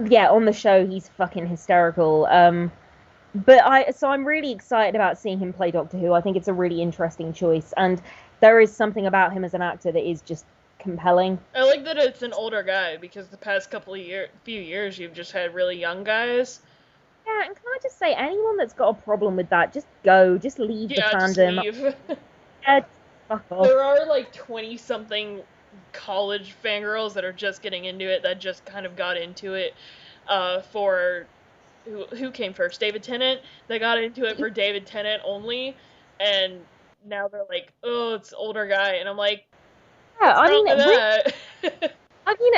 yeah, on the show he's fucking hysterical. So I'm really excited about seeing him play Doctor Who. I think it's a really interesting choice, and there is something about him as an actor that is just compelling. I like that it's an older guy, because the past few years you've just had really young guys. Yeah, and can I just say, anyone that's got a problem with that, just leave the fandom. Just leave. Yeah, fuck off. There are like 20-something college fangirls that are just getting into it, that just kind of got into it for... Who came first? David Tennant? They got into it for David Tennant only, and now they're like, oh, it's older guy, and I'm like, yeah, I mean, that. I mean,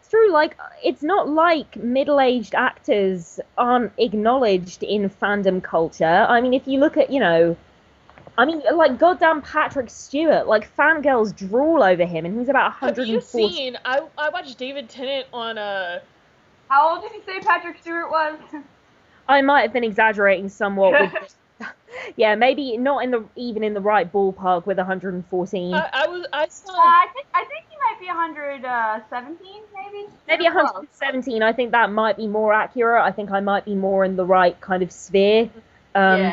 to true. Like, it's not like middle-aged actors aren't acknowledged in fandom culture. I mean, if you look at, like, goddamn Patrick Stewart, like, fangirls drool over him, and he's about Have 140. you seen? I watched David Tennant on How old did you say Patrick Stewart was? I might have been exaggerating somewhat with yeah, maybe not even in the right ballpark with 114. I saw. I think he might be 117, maybe. Maybe 117. I think that might be more accurate. I think I might be more in the right kind of sphere. Yeah.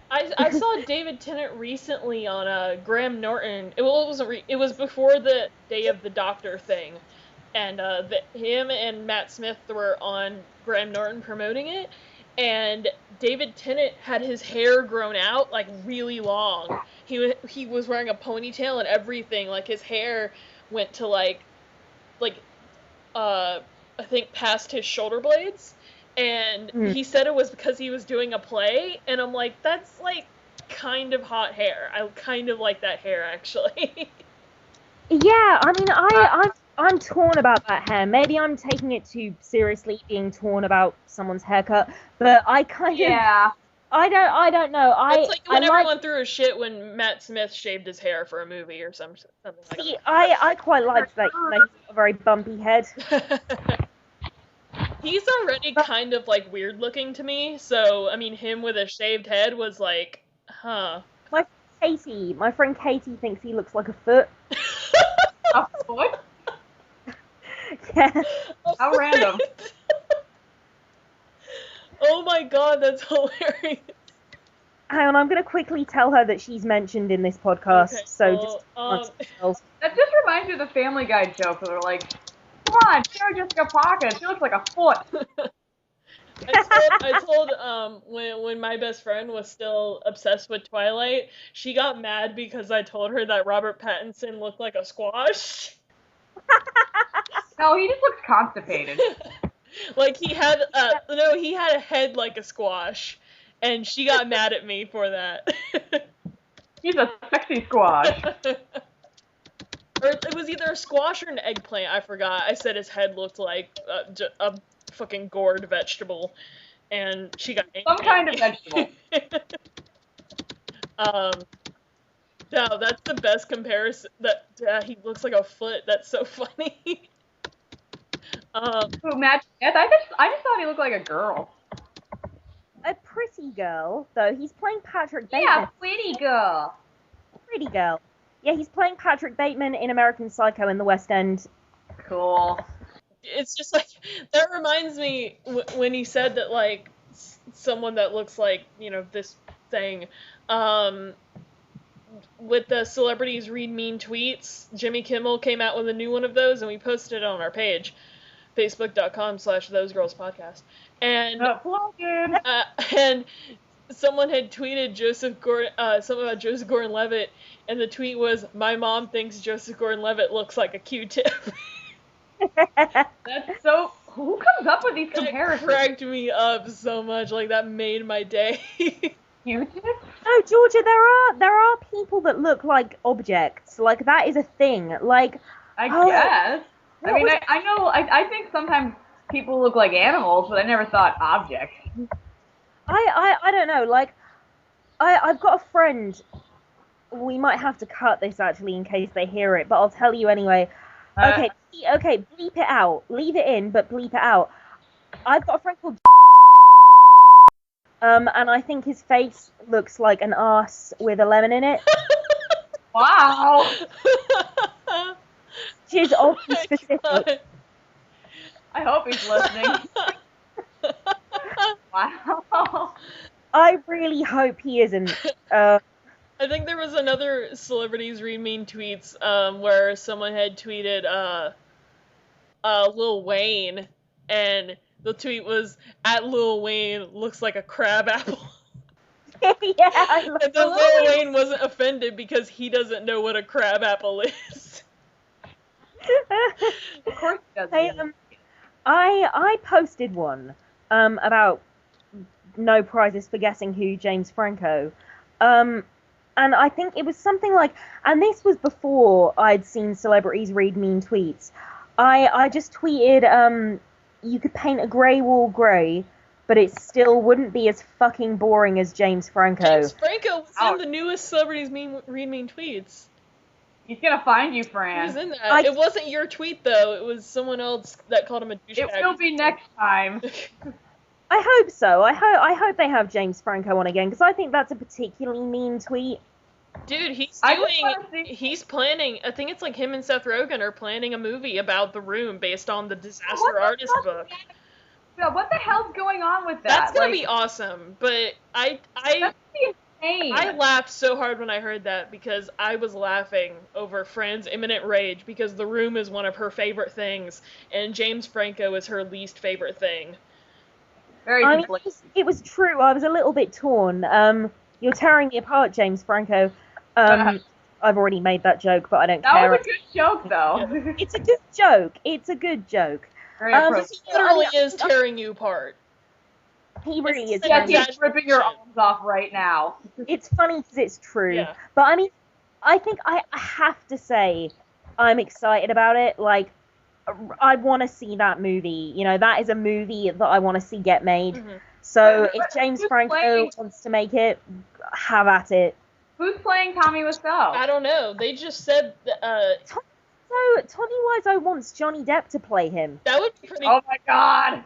I saw David Tennant recently on Graham Norton. It was before the Day of the Doctor thing, and him and Matt Smith were on Graham Norton promoting it. And David Tennant had his hair grown out, like, really long. He was wearing a ponytail and everything. Like, his hair went to, I think past his shoulder blades. And he said it was because he was doing a play. And I'm like, that's, like, kind of hot hair. I kind of like that hair, actually. Yeah, I mean, I'm torn about that hair. Maybe I'm taking it too seriously, being torn about someone's haircut, but I kind of... Yeah. I don't know. It's like when everyone threw a shit when Matt Smith shaved his hair for a movie or something like that. See, I quite liked that. He's got a very bumpy head. He's already kind of, like, weird looking to me, so, I mean, him with a shaved head was like, huh. My friend Katie thinks he looks like a foot. A foot? Yeah. How random. Oh my god, that's hilarious. Hang on, I'm going to quickly tell her that she's mentioned in this podcast, Okay, so well, just... That just reminds me of the Family Guy joke where they're like, come on, Sarah Jessica Parker, she looks like a foot. I told when my best friend was still obsessed with Twilight, she got mad because I told her that Robert Pattinson looked like a squash. No, he just looks constipated. Like, he had a head like a squash, and she got mad at me for that. He's a sexy squash. Or it was either a squash or an eggplant, I forgot. I said his head looked like a fucking gourd vegetable, and she got angry. Some kind of vegetable. No, that's the best comparison. That he looks like a foot. That's so funny. Who matched Smith? I just thought he looked like a girl. A pretty girl, though. He's playing Patrick Bateman. Yeah, pretty girl. Pretty girl. Yeah, he's playing Patrick Bateman in American Psycho in the West End. Cool. It's just like, that reminds me when he said that, like, someone that looks like, this thing, with the celebrities read mean tweets, Jimmy Kimmel came out with a new one of those, and we posted it on our page, facebook.com/thosegirlspodcast. And, and someone had tweeted something about Joseph Gordon-Levitt, and the tweet was, "My mom thinks Joseph Gordon-Levitt looks like a Q-tip." That's so... Who comes up with these comparisons? That cracked me up so much. Like, that made my day. Q-tip? No, Georgia, there are people that look like objects. Like, that is a thing. Like, I guess. I mean, I know, I think sometimes people look like animals, but I never thought objects. I don't know. Like, I've got a friend. We might have to cut this, actually, in case they hear it, but I'll tell you anyway. Okay, bleep it out. Leave it in, but bleep it out. I've got a friend called and I think his face looks like an arse with a lemon in it. Wow! Which is ultra specific. God. I hope he's listening. Wow. I really hope he isn't. I think there was another celebrities read mean tweets where someone had tweeted Lil Wayne, and the tweet was, "At Lil Wayne looks like a crab apple." Yeah, And then Lil Wayne wasn't offended because he doesn't know what a crab apple is. Of course he doesn't. Hey, I posted one about no prizes for guessing who James Franco. And I think it was something like, and this was before I'd seen celebrities read mean tweets. I just tweeted, you could paint a grey wall grey, but it still wouldn't be as fucking boring as James Franco. James Franco was in the newest Celebrities Read Mean Tweets. He's gonna find you, He Fran. was in that. It wasn't your tweet, though. It was someone else that called him a douchebag. It will be next time. I hope so. I hope they have James Franco on again, because I think that's a particularly mean tweet. Dude, he's planning, I think it's like him and Seth Rogen are planning a movie about The Room based on the Disaster Artist book. Yeah, what the hell's going on with that? That's gonna be awesome, but that's insane. I laughed so hard when I heard that, because I was laughing over Fran's imminent rage, because The Room is one of her favorite things, and James Franco is her least favorite thing. Very conflicting. It was true. I was a little bit torn. You're tearing me apart, James Franco. I've already made that joke, but I don't care. That was a good joke, though. It's a good joke. It's a good joke. He literally is tearing you apart. He really is. Yeah, he's ripping your arms off right now. It's funny because it's true. Yeah. But I mean, I think I have to say I'm excited about it. Like, I want to see that movie. You know, that is a movie that I want to see get made. Mm-hmm. So if James Franco wants to make it, have at it. Who's playing Tommy Wiseau? I don't know. They just said Tommy Wiseau wants Johnny Depp to play him. that would be pretty. Oh my god!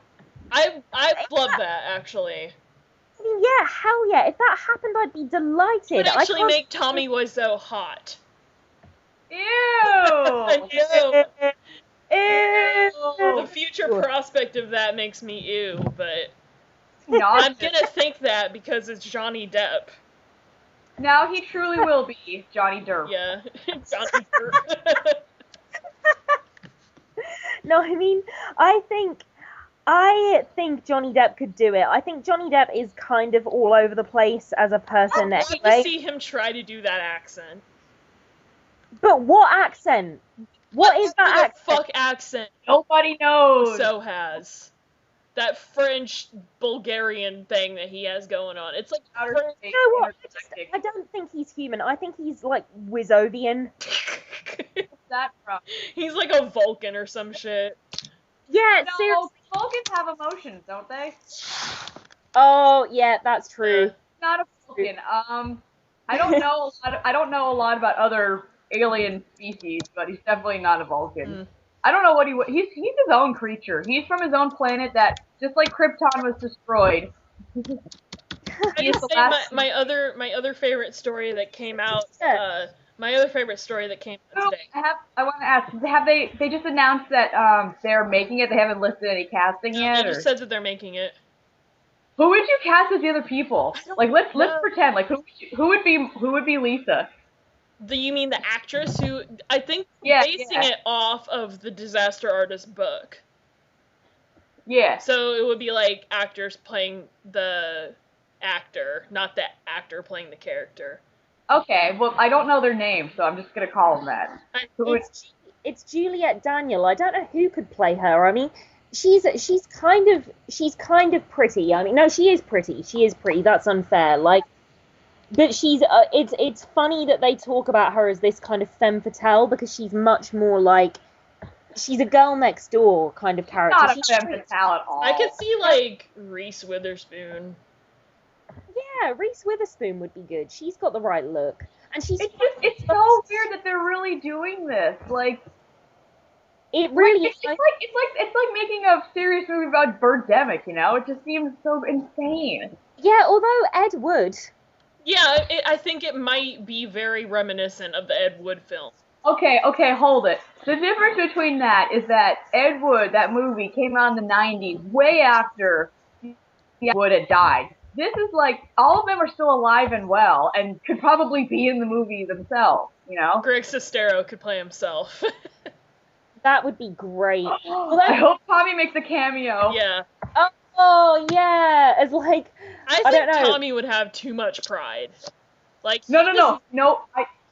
I love that, actually. I mean, yeah, hell yeah. If that happened, I'd be delighted. It would actually make Tommy Wiseau hot. Ew! I know. Ew. The future prospect of that makes me ew, but Nauseous. I'm gonna think that because it's Johnny Depp. Now he truly will be Johnny Depp. Yeah, Johnny Depp. No, I mean, I think Johnny Depp could do it. I think Johnny Depp is kind of all over the place as a person I'd like to see him try to do that accent. But what accent? What is that accent? Fuck accent Nobody knows. So has that French Bulgarian thing that he has going on. It's like Outer French. space, You know what? intergalactic. I don't think he's human. I think he's like Wizovian. What's that from? He's like a Vulcan or some shit. Yeah, No, seriously. Vulcans have emotions, don't they? Oh, yeah, that's true. Not a Vulcan. I don't know a lot about other alien species, but he's definitely not a Vulcan. Mm. I don't know what he's his own creature. He's from his own planet that, just like Krypton was destroyed. I just say my other favorite story that came out. My other favorite story that came out today. I want to ask, have they just announced that they're making it? They haven't listed any casting yet? They just said that they're making it. Who would you cast as the other people? Like, let's pretend. Like, who would be Lisa? You mean the actress who, I think, Yeah, basing it off of the Disaster Artist book. Yeah. So it would be like actors playing the actor, not the actor playing the character. Okay, well, I don't know their name, so I'm just gonna call them that. It's Juliette Daniel. I don't know who could play her. I mean, she's kind of pretty. I mean, no, she is pretty. She is pretty. That's unfair. Like, but she's it's funny that they talk about her as this kind of femme fatale, because she's much more like, she's a girl next door kind of character. Not She's a femme fatale at all. I could see like Reese Witherspoon. Yeah, Reese Witherspoon would be good. She's got the right look, and she's. It's so weird that they're really doing this. Like, It really it's like making a serious movie about Birdemic. You know, it just seems so insane. Yeah, although Ed Wood. Yeah, I think it might be very reminiscent of the Ed Wood film. Okay, hold it. The difference between that is that Ed Wood, that movie, came out in the 90s, way after Ed Wood had died. This is like, all of them are still alive and well, and could probably be in the movie themselves, you know? Greg Sestero could play himself. That would be great. I hope Tommy makes a cameo. Yeah. Oh yeah, as like I don't think know. Tommy would have too much pride. Like No.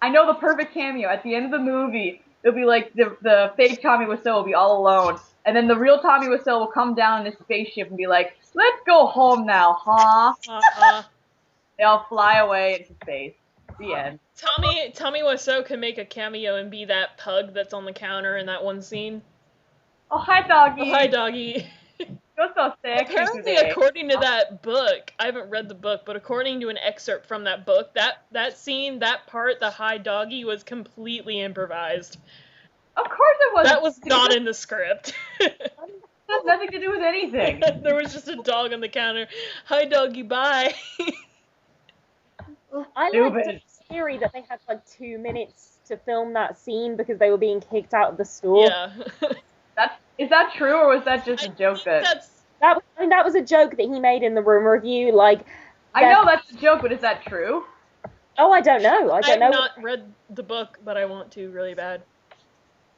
I know the perfect cameo. At the end of the movie, it'll be like the fake Tommy Wiseau will be all alone, and then the real Tommy Wiseau will come down in his spaceship and be like, "Let's go home now, huh?" They'll fly away into space. The end. Tommy Wiseau can make a cameo and be that pug that's on the counter in that one scene. Oh, hi, doggy. Oh, hi, doggy. You're so sexy Apparently, today. according to that book, I haven't read the book, but according to an excerpt from that book, that scene, that part, the hi doggy, was completely improvised. Of course it was. That was not in the script. It has nothing to do with anything. There was just a dog on the counter. Hi doggy, bye. I like the theory that they had like 2 minutes to film that scene because they were being kicked out of the store. Yeah. Is that true, or was that just a joke that was a joke that he made in the room review. Like, I know that's a joke, but is that true? Oh, I don't know. I don't know. I've not read the book, but I want to really bad.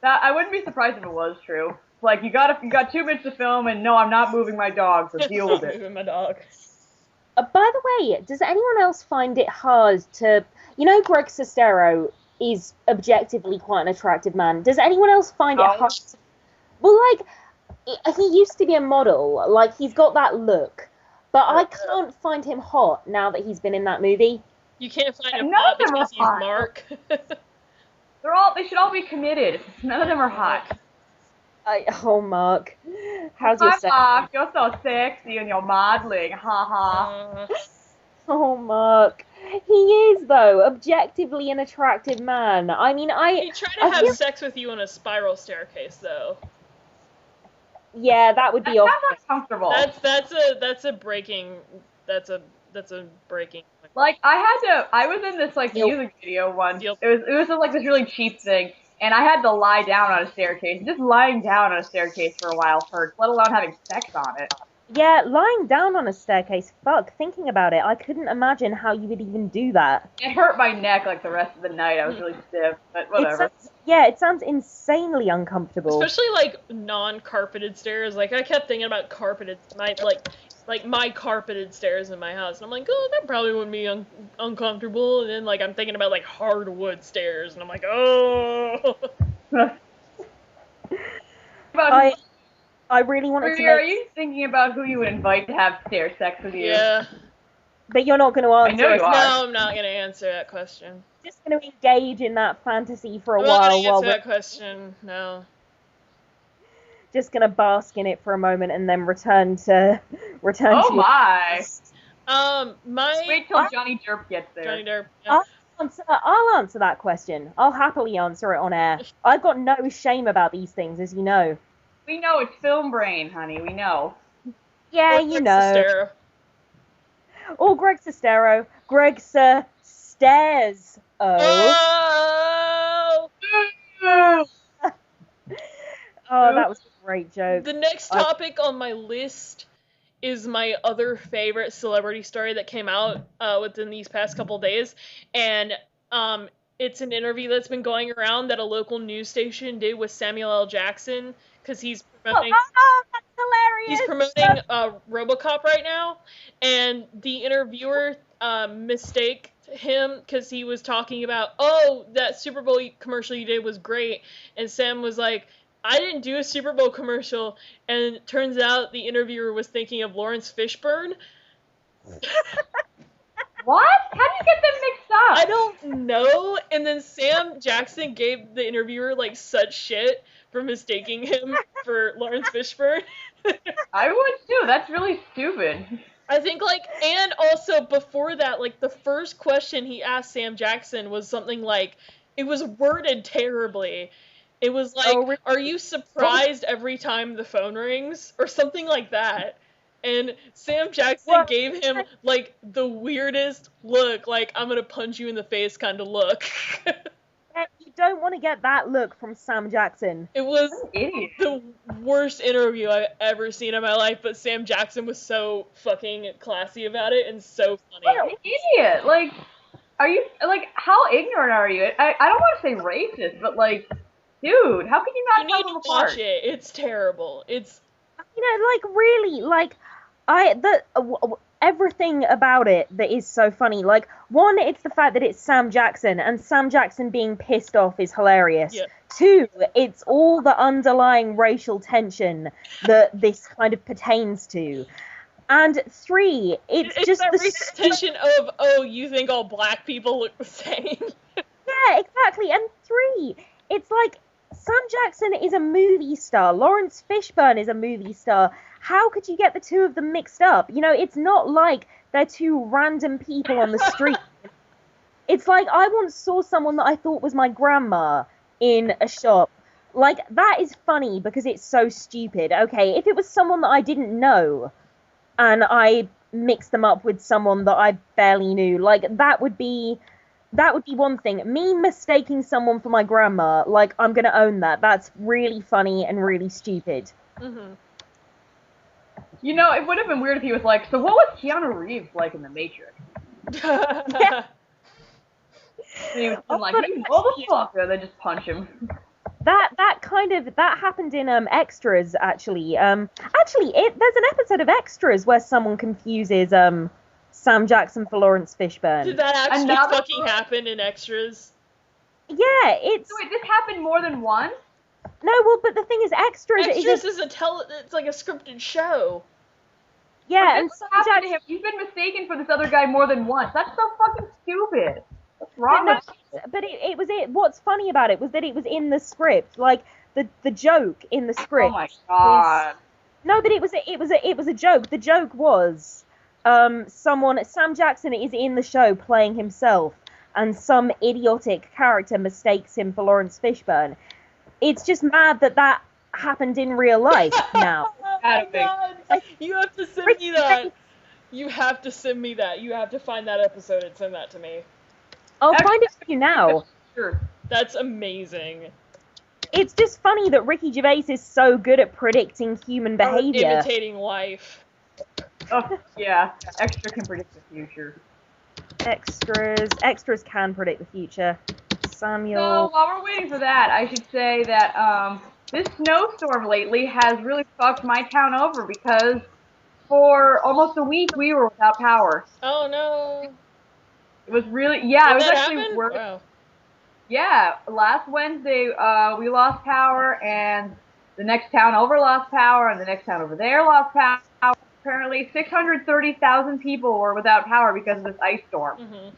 I wouldn't be surprised if it was true. Like, you got 2 minutes to film, and no, I'm not moving my dog, so deal with it. Moving my dog. By the way, does anyone else find it hard to... You know Greg Sestero is objectively quite an attractive man. Does anyone else find it hard to... Well, like, he used to be a model. Like, he's got that look. But I can't find him hot now that he's been in that movie. You can't find him hot because he's Mark. They should all be committed. None of them are hot. Oh, Mark. How's your sex? Mark, you're so sexy and you're modeling. Ha ha. Oh, Mark. He is, though, objectively an attractive man. I mean, He tried to have sex with you on a spiral staircase, though. Yeah, that would be awful. That's uncomfortable. That's a breaking. Like, I was in this, like, music video once. It was like this really cheap thing, and I had to lie down on a staircase. Just lying down on a staircase for a while hurts, let alone having sex on it. Yeah, lying down on a staircase, fuck, thinking about it, I couldn't imagine how you would even do that. It hurt my neck, like, the rest of the night. I was really stiff, but whatever. It sounds insanely uncomfortable. Especially, like, non-carpeted stairs. Like, I kept thinking about carpeted, my carpeted stairs in my house. And I'm like, oh, that probably wouldn't be uncomfortable. And then, like, I'm thinking about, like, hardwood stairs. And I'm like, oh. I really wanted to Are you thinking about who you would invite to have stair sex with you? Yeah. But you're not going to answer. I know you are. No, I'm not going to answer that question. Just going to engage in that fantasy for a while. I'm not going to answer that question, no. Just going to bask in it for a moment and then return to my! My... Wait till Johnny Derp gets there. Johnny Derp, yeah. I'll answer that question. I'll happily answer it on air. I've got no shame about these things, as you know. We know it's film brain, honey. We know. Yeah, you know. Sestero. Oh, Greg Sestero. Greg Stairs. Oh. Oh, that was a great joke. The next topic on my list is my other favorite celebrity story that came out within these past couple days, and it's an interview that's been going around that a local news station did with Samuel L. Jackson, because he's promoting. Oh, that's hilarious! He's promoting RoboCop right now, and the interviewer mistaked him because he was talking about, oh, that Super Bowl commercial you did was great, and Sam was like, I didn't do a Super Bowl commercial, and it turns out the interviewer was thinking of Lawrence Fishburne. What? How do you get them mixed up? I don't know. And then Sam Jackson gave the interviewer, like, such shit for mistaking him for Lawrence Fishburne. I would too. That's really stupid. I think, like, and also before that, like, the first question he asked Sam Jackson was something like, it was worded terribly. It was like, are you surprised every time the phone rings? Or something like that. And Sam Jackson gave him, like, the weirdest look, like, I'm gonna punch you in the face kind of look. You don't want to get that look from Sam Jackson. It was the worst interview I've ever seen in my life, but Sam Jackson was so fucking classy about it and so funny. What an idiot! Like, are you, like, how ignorant are you? I don't want to say racist, but, like, dude, how can you not tell them apart? Watch it. It's terrible. It's... You know, like, really, like, everything about it that is so funny. Like, one, it's the fact that it's Sam Jackson, and Sam Jackson being pissed off is hilarious. Yeah. Two, it's all the underlying racial tension that this kind of pertains to. And three, it's just that the racial tension of, oh, you think all black people look the same? Yeah, exactly. And three, it's like, Sam Jackson is a movie star. Lawrence Fishburne is a movie star. How could you get the two of them mixed up? You know, it's not like they're two random people on the street. It's like I once saw someone that I thought was my grandma in a shop. Like, that is funny because it's so stupid. Okay, if it was someone that I didn't know and I mixed them up with someone that I barely knew, like, that would be one thing. Me mistaking someone for my grandma, like, I'm gonna own that. That's really funny and really stupid. Mm-hmm. You know, it would have been weird if he was like, so what was Keanu Reeves like in The Matrix? Yeah. And he was like, you motherfucker, they just punch him. That happened in Extras, actually. There's an episode of Extras where someone confuses Sam Jackson for Lawrence Fishburne. Did that actually fucking happen in Extras? Yeah, it's... So wait, this happened more than once? No, well, but the thing is, Extras is it's like a scripted show. Yeah, and Sam Jackson... You've been mistaken for this other guy more than once. That's so fucking stupid. What's wrong with you? But it was it. What's funny about it was that it was in the script. Like, the joke in the script. Oh my god. No, but it was a joke. The joke was... Sam Jackson is in the show playing himself, and some idiotic character mistakes him for Lawrence Fishburne. It's just mad that happened in real life now. Oh my god! You have to send me that. You have to send me that. You have to find that episode and send that to me. I'll find it for you now. Sure. That's amazing. It's just funny that Ricky Gervais is so good at predicting human behavior. Imitating life. Oh, yeah. Extra can predict the future. Extras can predict the future. Samuel. So, while we're waiting for that, I should say that this snowstorm lately has really fucked my town over because for almost a week we were without power. Oh no. It was really, yeah, it was actually happen? worse. Wow. Yeah, last Wednesday we lost power, and the next town over lost power, and the next town over there lost power. Apparently 630,000 people were without power because of this ice storm. Mm-hmm.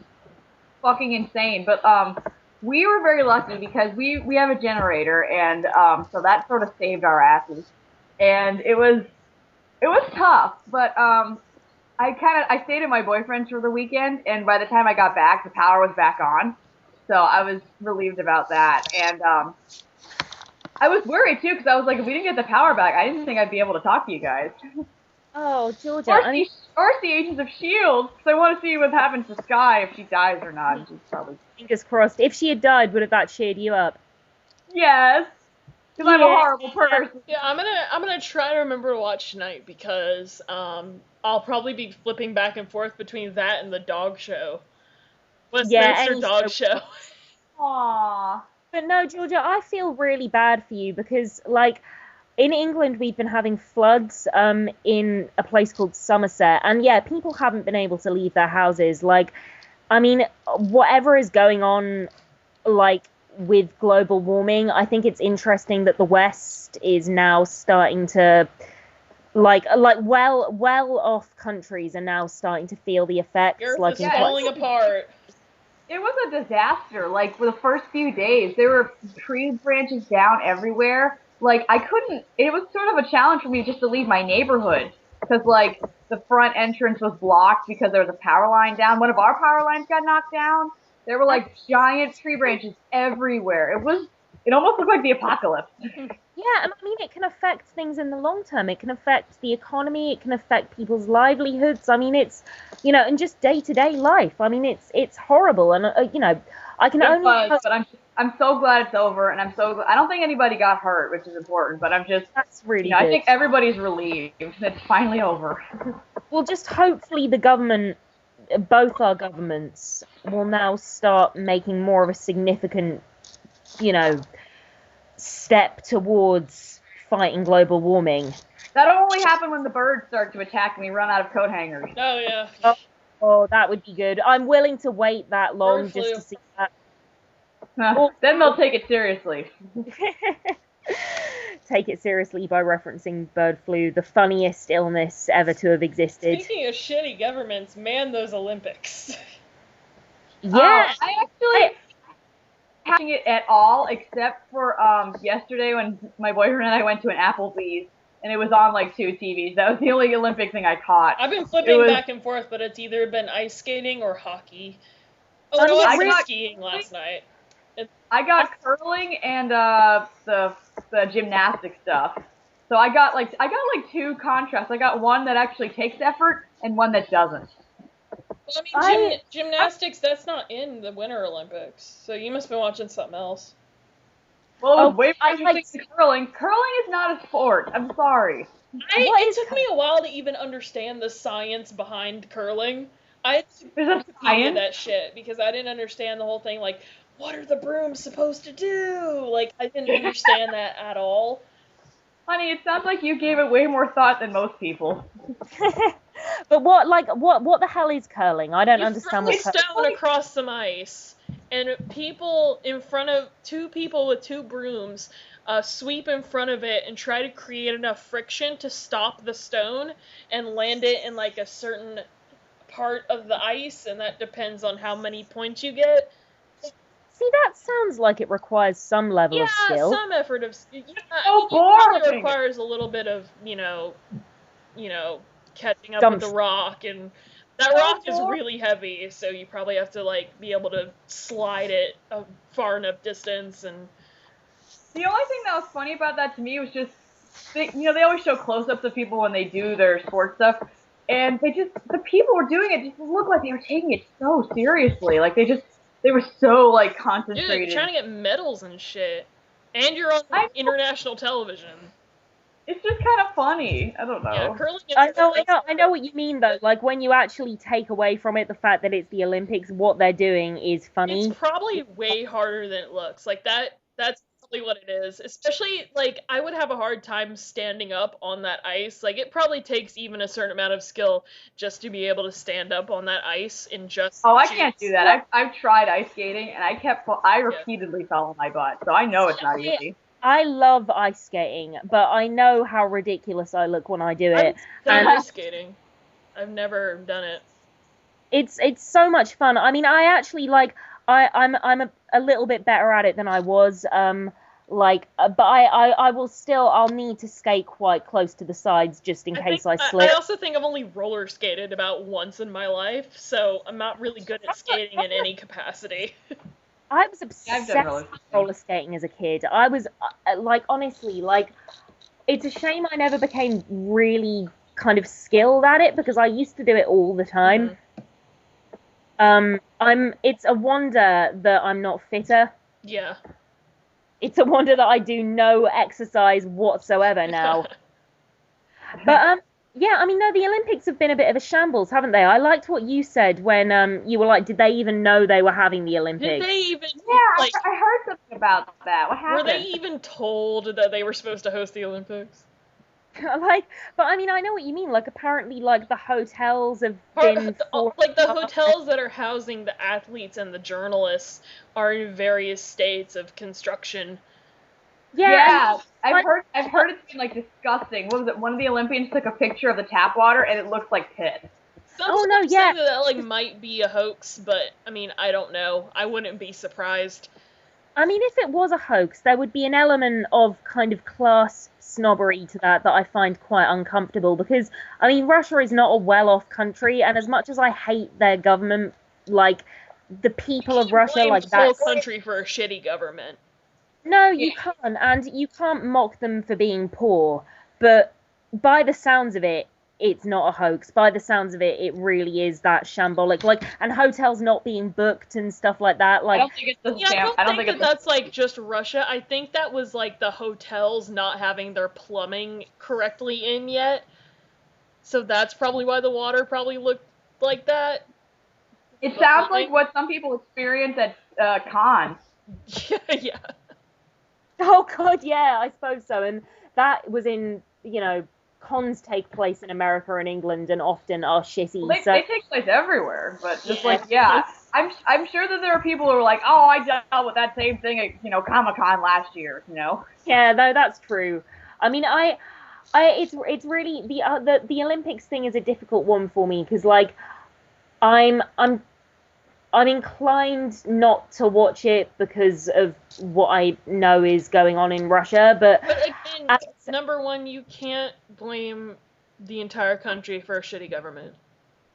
Fucking insane. But we were very lucky because we have a generator, and so that sort of saved our asses. And it was tough, but I stayed at my boyfriend's for the weekend, and by the time I got back, the power was back on. So I was relieved about that. And I was worried too, because I was like, if we didn't get the power back, I didn't think I'd be able to talk to you guys. Oh, Georgia. Or see Agents of S.H.I.E.L.D., because I want to see what happens to Skye if she dies or not. She's probably... Fingers crossed. If she had died, would have that cheered you up? Yes. Because I'm a horrible person. Yeah, I'm gonna try to remember to watch tonight because I'll probably be flipping back and forth between that and the dog show. Westminster dog show. Aww. But no, Georgia, I feel really bad for you because, like, in England we've been having floods in a place called Somerset, and yeah, people haven't been able to leave their houses. Like, I mean, whatever is going on, like, with global warming, I think it's interesting that the West is now starting to, like well-off countries are now starting to feel the effects. Earth like is falling apart. It was a disaster. Like, for the first few days, there were tree branches down everywhere. Like, it was sort of a challenge for me just to leave my neighborhood. Because, like, the front entrance was blocked because there was a power line down. One of our power lines got knocked down. There were, like, giant tree branches everywhere. It almost looked like the apocalypse. Yeah, and I mean, it can affect things in the long term. It can affect the economy. It can affect people's livelihoods. I mean, it's, you know, and just day-to-day life. I mean, it's horrible. And, you know, I can only... But I'm so glad it's over, and I don't think anybody got hurt, which is important, but I'm just... That's really good. I think everybody's relieved. It's finally over. Well, just hopefully the government, both our governments, will now start making more of a significant, you know, step towards fighting global warming. That'll only happen when the birds start to attack and we run out of coat hangers. Oh, yeah. Oh, that would be good. I'm willing to wait that long just to see that. Then they'll take it seriously. Take it seriously by referencing bird flu, the funniest illness ever to have existed. Speaking of shitty governments, man, those Olympics. Yeah. catching it at all, except for yesterday when my boyfriend and I went to an Applebee's, and it was on like 2 TVs. That was the only Olympic thing I caught. I've been flipping back and forth, but it's either been ice skating or hockey. Oh, no, I was skiing last night. I got curling and the gymnastic stuff. So I got like 2 contrasts. I got one that actually takes effort and one that doesn't. Well, I mean, gymnastics, that's not in the Winter Olympics, so you must have been watching something else. Well, it was way more interesting than curling. Curling is not a sport. I'm sorry. It took me a while to even understand the science behind curling. I had to that shit, because I didn't understand the whole thing, like, what are the brooms supposed to do? Like, I didn't understand that at all. Honey, it sounds like you gave it way more thought than most people. But what the hell is curling? I don't understand what curling is. You throw a stone across some ice, and two people with 2 brooms sweep in front of it and try to create enough friction to stop the stone and land it in like a certain part of the ice, and that depends on how many points you get. See, that sounds like it requires some level of skill. Yeah, some effort of skill. Yeah, it probably requires a little bit of, catching up with the rock, and that rock is really heavy, so you probably have to, like, be able to slide it a far enough distance, and... The only thing that was funny about that to me was just, they always show close-ups of people when they do their sports stuff, and the people were doing it just looked like they were taking it so seriously, like, they were so, like, concentrated. Dude, you're trying to get medals and shit. And you're on international television. It's just kind of funny. I don't know. Yeah, curling is I know what you mean, though. Like, when you actually take away from it the fact that it's the Olympics, what they're doing is funny. It's probably way harder than it looks. Like, that's probably what it is. Especially, like, I would have a hard time standing up on that ice. Like, it probably takes even a certain amount of skill just to be able to stand up on that ice in just... Oh, I can't do that. I've tried ice skating, and I repeatedly fell on my butt, so I know it's not easy. I love ice skating, but I know how ridiculous I look when I do it. And ice skating. I've never done it. It's so much fun. I mean, I actually I'm a little bit better at it than I was. But I'll need to skate quite close to the sides just in case I slip. I also think I've only roller skated about once in my life, so I'm not really good at skating in any capacity. I was obsessed with roller skating as a kid. I was, honestly, it's a shame I never became really kind of skilled at it, because I used to do it all the time. Mm-hmm. It's a wonder that I'm not fitter. Yeah. It's a wonder that I do no exercise whatsoever now. But, yeah, I mean, no, the Olympics have been a bit of a shambles, haven't they? I liked what you said when you were like, did they even know they were having the Olympics? Did they even... Yeah, I heard something about that. What happened? Were they even told that they were supposed to host the Olympics? But I mean, I know what you mean. Like, apparently, like, the hotels have been... the hotels that are housing the athletes and the journalists are in various states of construction. Yeah, I've heard it's been, like, disgusting. What was it? One of the Olympians took a picture of the tap water, and it looks like piss. Some say that, like, might be a hoax, but, I mean, I don't know. I wouldn't be surprised. I mean, if it was a hoax, there would be an element of kind of class snobbery to that I find quite uncomfortable, because, I mean, Russia is not a well-off country, and as much as I hate their government, like, the people of Russia, like, that whole country for a shitty government. No, you can't, and you can't mock them for being poor, but by the sounds of it, it's not a hoax. By the sounds of it, it really is that shambolic, like, and hotels not being booked and stuff like that. Like, I don't think that's like just Russia. I think that was like the hotels not having their plumbing correctly in yet. So that's probably why the water probably looked like that. It sounds like what some people experience at cons. Yeah. Oh god, yeah, I suppose so. And that was in, cons take place in America and England and often are shitty. Well, they take place everywhere, but just I'm sure that there are people who are like, oh, I dealt with that same thing at Comic-Con last year, Yeah, no, that's true. I mean, it's really the Olympics thing is a difficult one for me, because like I'm I'm inclined not to watch it because of what I know is going on in Russia, but again, number one, you can't blame the entire country for a shitty government.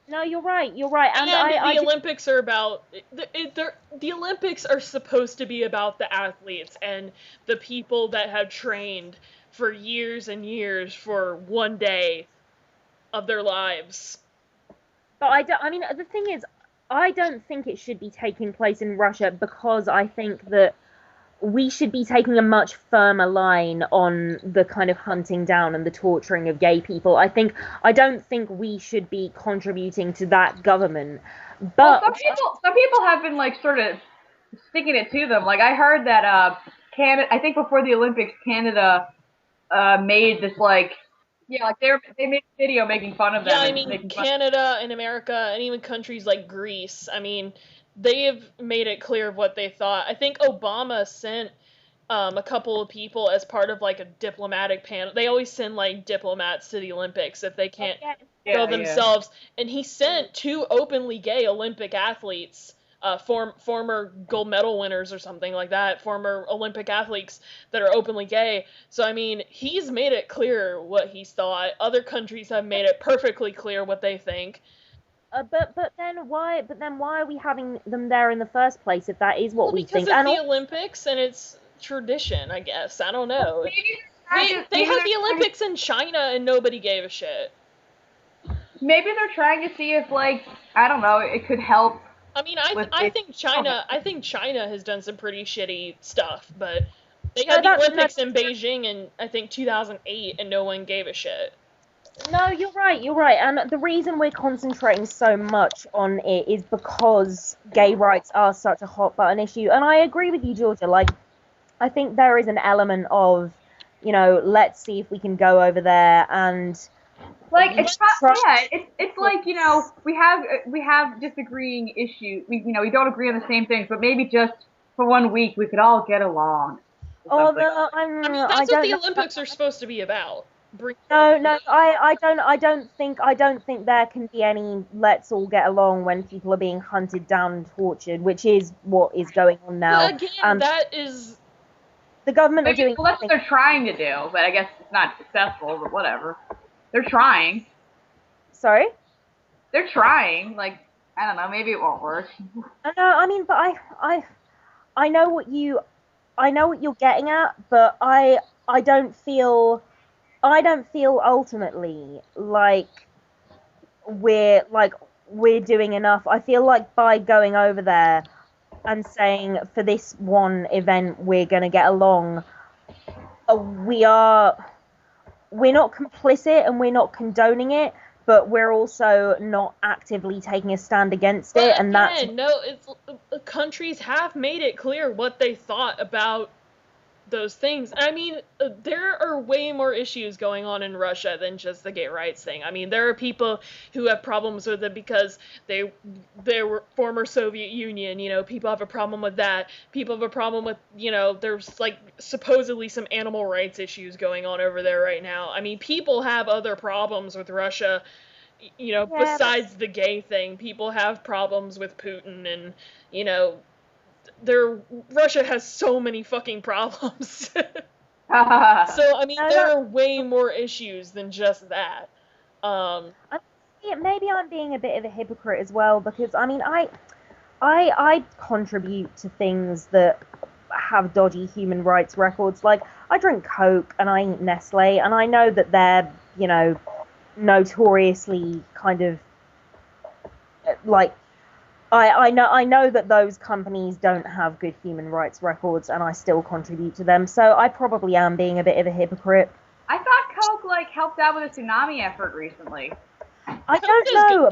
No, you're right. You're right. And the Olympics are about the Olympics are supposed to be about the athletes and the people that have trained for years and years for one day of their lives. But I mean, the thing is, I don't think it should be taking place in Russia because I think that we should be taking a much firmer line on the kind of hunting down and the torturing of gay people. I don't think we should be contributing to that government. But well, some people have been like sort of sticking it to them. Like I heard that Canada, I think before the Olympics, Canada made this like they made a video making fun of them. Yeah, I mean Canada and America and even countries like Greece. I mean, they have made it clear of what they thought. I think Obama sent a couple of people as part of like a diplomatic panel. They always send like diplomats to the Olympics if they can't go themselves. And he sent 2 openly gay Olympic athletes, former gold medal winners or something like that, former Olympic athletes that are openly gay. So I mean, he's made it clear what he's thought. Other countries have made it perfectly clear what they think. But then why are we having them there in the first place if that is what we think? Because it's the Olympics and it's tradition, I guess. I don't know. They had the Olympics in China and nobody gave a shit. Maybe they're trying to see if like I don't know, it could help. I mean, I think China has done some pretty shitty stuff, but they had the Olympics in Beijing in I think 2008 and no one gave a shit. No, you're right. And the reason we're concentrating so much on it is because gay rights are such a hot button issue. And I agree with you, Georgia. Like, I think there is an element of, let's see if we can go over there and like it's like we have disagreeing issues. We don't agree on the same things, but maybe just for 1 week we could all get along. I mean, that's what the Olympics are supposed to be about. No, I don't think there can be any let's all get along when people are being hunted down and tortured, which is what is going on now. But again, that is the government are doing. Well, that's what they're trying to do, but I guess it's not successful. But whatever, they're trying. Sorry. They're trying. Like I don't know, maybe it won't work. No, I mean, but I know what you're getting at, but I don't feel ultimately like we're doing enough. I feel like by going over there and saying for this one event we're going to get along, we're not complicit and we're not condoning it, but we're also not actively taking a stand against it. And countries have made it clear what they thought about those things. I mean, there are way more issues going on in Russia than just the gay rights thing. I mean, there are people who have problems with it because they were former Soviet Union, people have a problem with that. People have a problem with, there's like supposedly some animal rights issues going on over there right now. I mean, people have other problems with Russia, besides the gay thing. People have problems with Putin and, Russia has so many fucking problems. So, I mean, there are way more issues than just that. Maybe I'm being a bit of a hypocrite as well, because, I mean, I contribute to things that have dodgy human rights records. Like, I drink Coke and I eat Nestle, and I know that they're, notoriously kind of, like, I know that those companies don't have good human rights records, and I still contribute to them. So I probably am being a bit of a hypocrite. I thought Coke helped out with a tsunami effort recently. I don't know.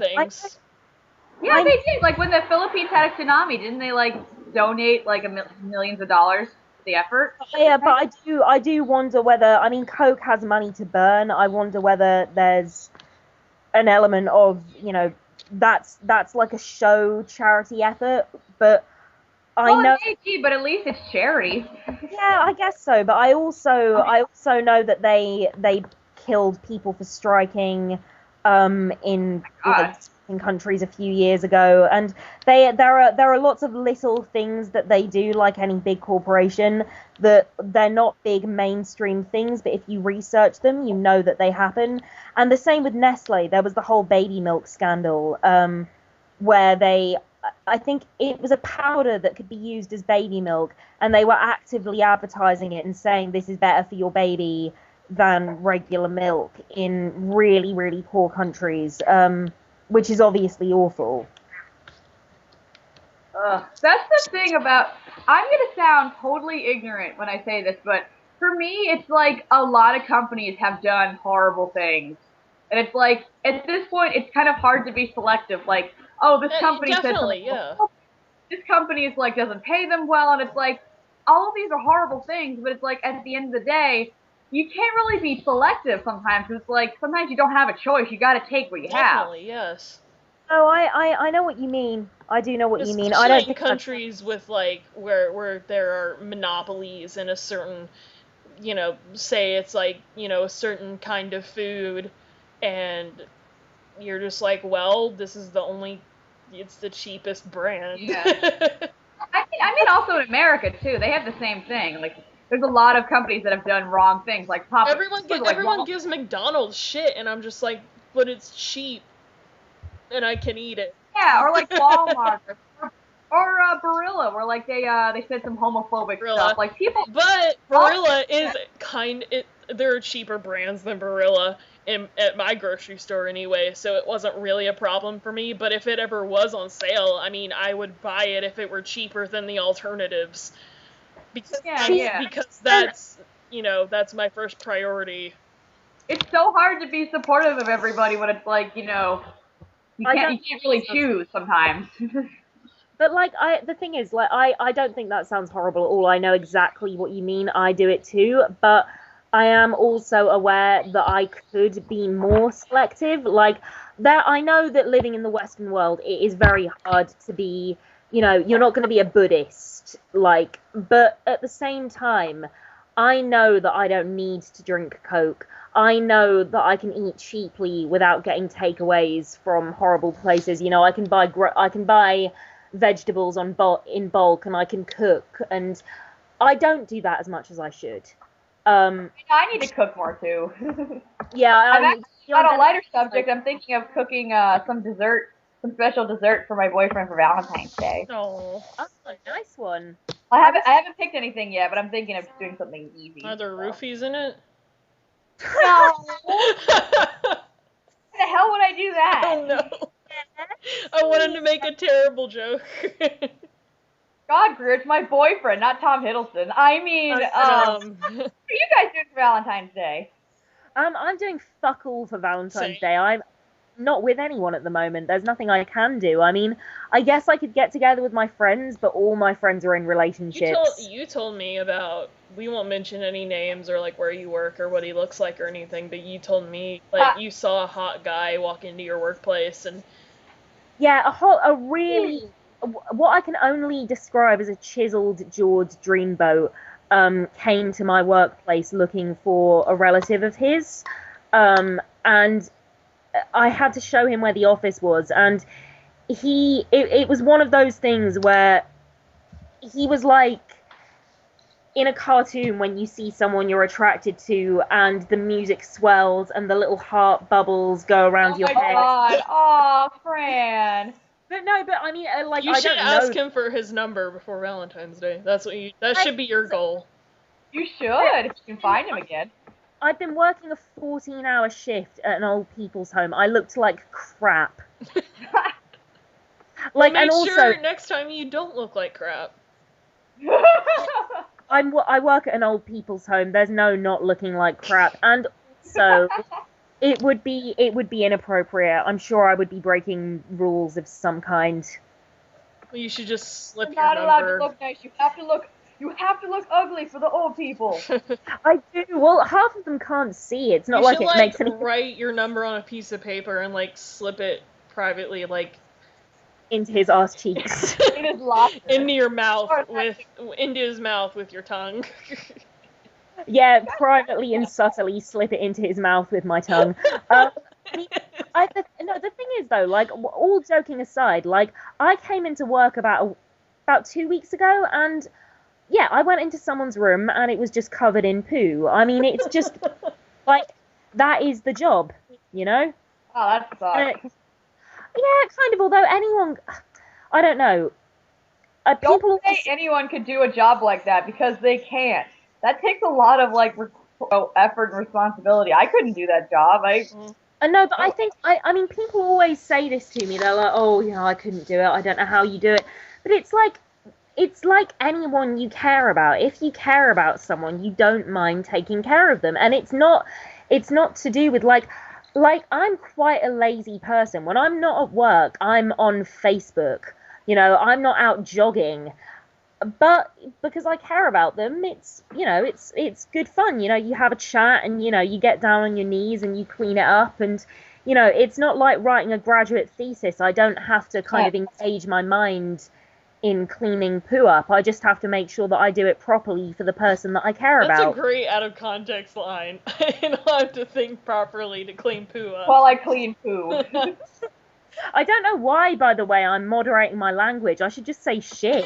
Yeah, they did. Like when the Philippines had a tsunami, didn't they donate millions of dollars to the effort? Yeah, but I do wonder whether, I mean, Coke has money to burn. I wonder whether there's an element of, that's like a show charity effort, but I know. But at least it's charity. Yeah, I guess so. But I also know that they killed people for striking in developing countries a few years ago, and there are lots of little things that they do, like any big corporation, that they're not big mainstream things, but if you research them, you know that they happen. And the same with Nestle. There was the whole baby milk scandal, where I think it was a powder that could be used as baby milk, and they were actively advertising it and saying this is better for your baby than regular milk in really, really poor countries, which is obviously awful. That's the thing about, I'm going to sound totally ignorant when I say this, but for me, it's like a lot of companies have done horrible things. And it's like, at this point, it's kind of hard to be selective. Like, oh, this company said something. Yeah. This company is like, doesn't pay them well, and it's like, all of these are horrible things, but it's like, at the end of the day, you can't really be selective sometimes. It's like, sometimes you don't have a choice. You got to take what you have. Definitely, yes. Oh, I know what you mean. I do know what you mean. I don't think countries with like where there are monopolies in a certain, say it's like, a certain kind of food, and you're just like, well, this is it's the cheapest brand. Yeah. I mean also in America too. They have the same thing. Like, there's a lot of companies that have done wrong things, like Papa. Everyone gives McDonald's shit, and I'm just like, but it's cheap, and I can eat it. Yeah, or like Walmart, or Barilla, where like they said some homophobic stuff. Like people. But Barilla is there are cheaper brands than Barilla at my grocery store anyway, so it wasn't really a problem for me. But if it ever was on sale, I mean, I would buy it if it were cheaper than the alternatives. Because that's that's my first priority. It's so hard to be supportive of everybody when it's like, you can't really choose sometimes. But like the thing is, like I don't think that sounds horrible at all. I know exactly what you mean. I do it too, but I am also aware that I could be more selective. Like I know that living in the Western world, it is very hard to be, you're not going to be a Buddhist, but at the same time, I know that I don't need to drink Coke. I know that I can eat cheaply without getting takeaways from horrible places. I can buy vegetables in bulk, and I can cook, and I don't do that as much as I should. I need to cook more too. Yeah. On a lighter subject, I'm thinking of cooking some special dessert for my boyfriend for Valentine's Day. Oh, that's a nice one. I haven't picked anything yet, but I'm thinking of doing something easy. Are there roofies in it? No. Why the hell would I do that? Oh no. I wanted to make a terrible joke. God, Greer, it's my boyfriend, not Tom Hiddleston. I mean, what are you guys doing for Valentine's Day? I'm doing fuck all for Valentine's Day. I'm not with anyone at the moment. There's nothing I can do. I mean, I guess I could get together with my friends, but all my friends are in relationships. You told me about, we won't mention any names or like where you work or what he looks like or anything, but you told me like you saw a hot guy walk into your workplace and... Yeah, a really... What I can only describe as a chiseled George dreamboat came to my workplace looking for a relative of his, and I had to show him where the office was, and it was one of those things where he was like in a cartoon when you see someone you're attracted to and the music swells and the little heart bubbles go around your head. Oh my god, oh, Fran. But I mean, like, you should ask him for his number before Valentine's Day. That should be your goal. You should, if you can find him again. I've been working a 14-hour shift at an old people's home. I looked like crap. Like, well, make sure next time you don't look like crap. I work at an old people's home. There's no not looking like crap, and so. It would be inappropriate. I'm sure I would be breaking rules of some kind. Well, you should just slip You're your number. not allowed to look nice. You have to look ugly for the old people. I do. Well, half of them can't see. It's not like it makes any. Write your number on a piece of paper and like slip it privately, like into his ass cheeks. In his locker. Into your mouth into his mouth with your tongue. Yeah, privately and subtly slip it into his mouth with my tongue. I The thing is though, like all joking aside, like I came into work about 2 weeks ago, and yeah, I went into someone's room and it was just covered in poo. I mean, it's just like that is the job, you know? Oh, that sucks. Yeah, kind of. Although anyone, I don't know. Don't say anyone could do a job like that, because they can't. That takes a lot of like effort and responsibility. I couldn't do that job. No, but I think I mean people always say this to me. They're like, "Oh, you know, I couldn't do it. I don't know how you do it." But it's like anyone you care about. If you care about someone, you don't mind taking care of them, and it's not to do with like I'm quite a lazy person. When I'm not at work, I'm on Facebook. You know, I'm not out jogging. But because I care about them, it's good fun. You know, you have a chat and, you know, you get down on your knees and you clean it up, and, you know, it's not like writing a graduate thesis. I don't have to kind of engage my mind in cleaning poo up. I just have to make sure that I do it properly for the person that I care about. That's a great out of context line. I don't have to think properly to clean poo up. Well, I clean poo. I don't know why, by the way, I'm moderating my language. I should just say shit.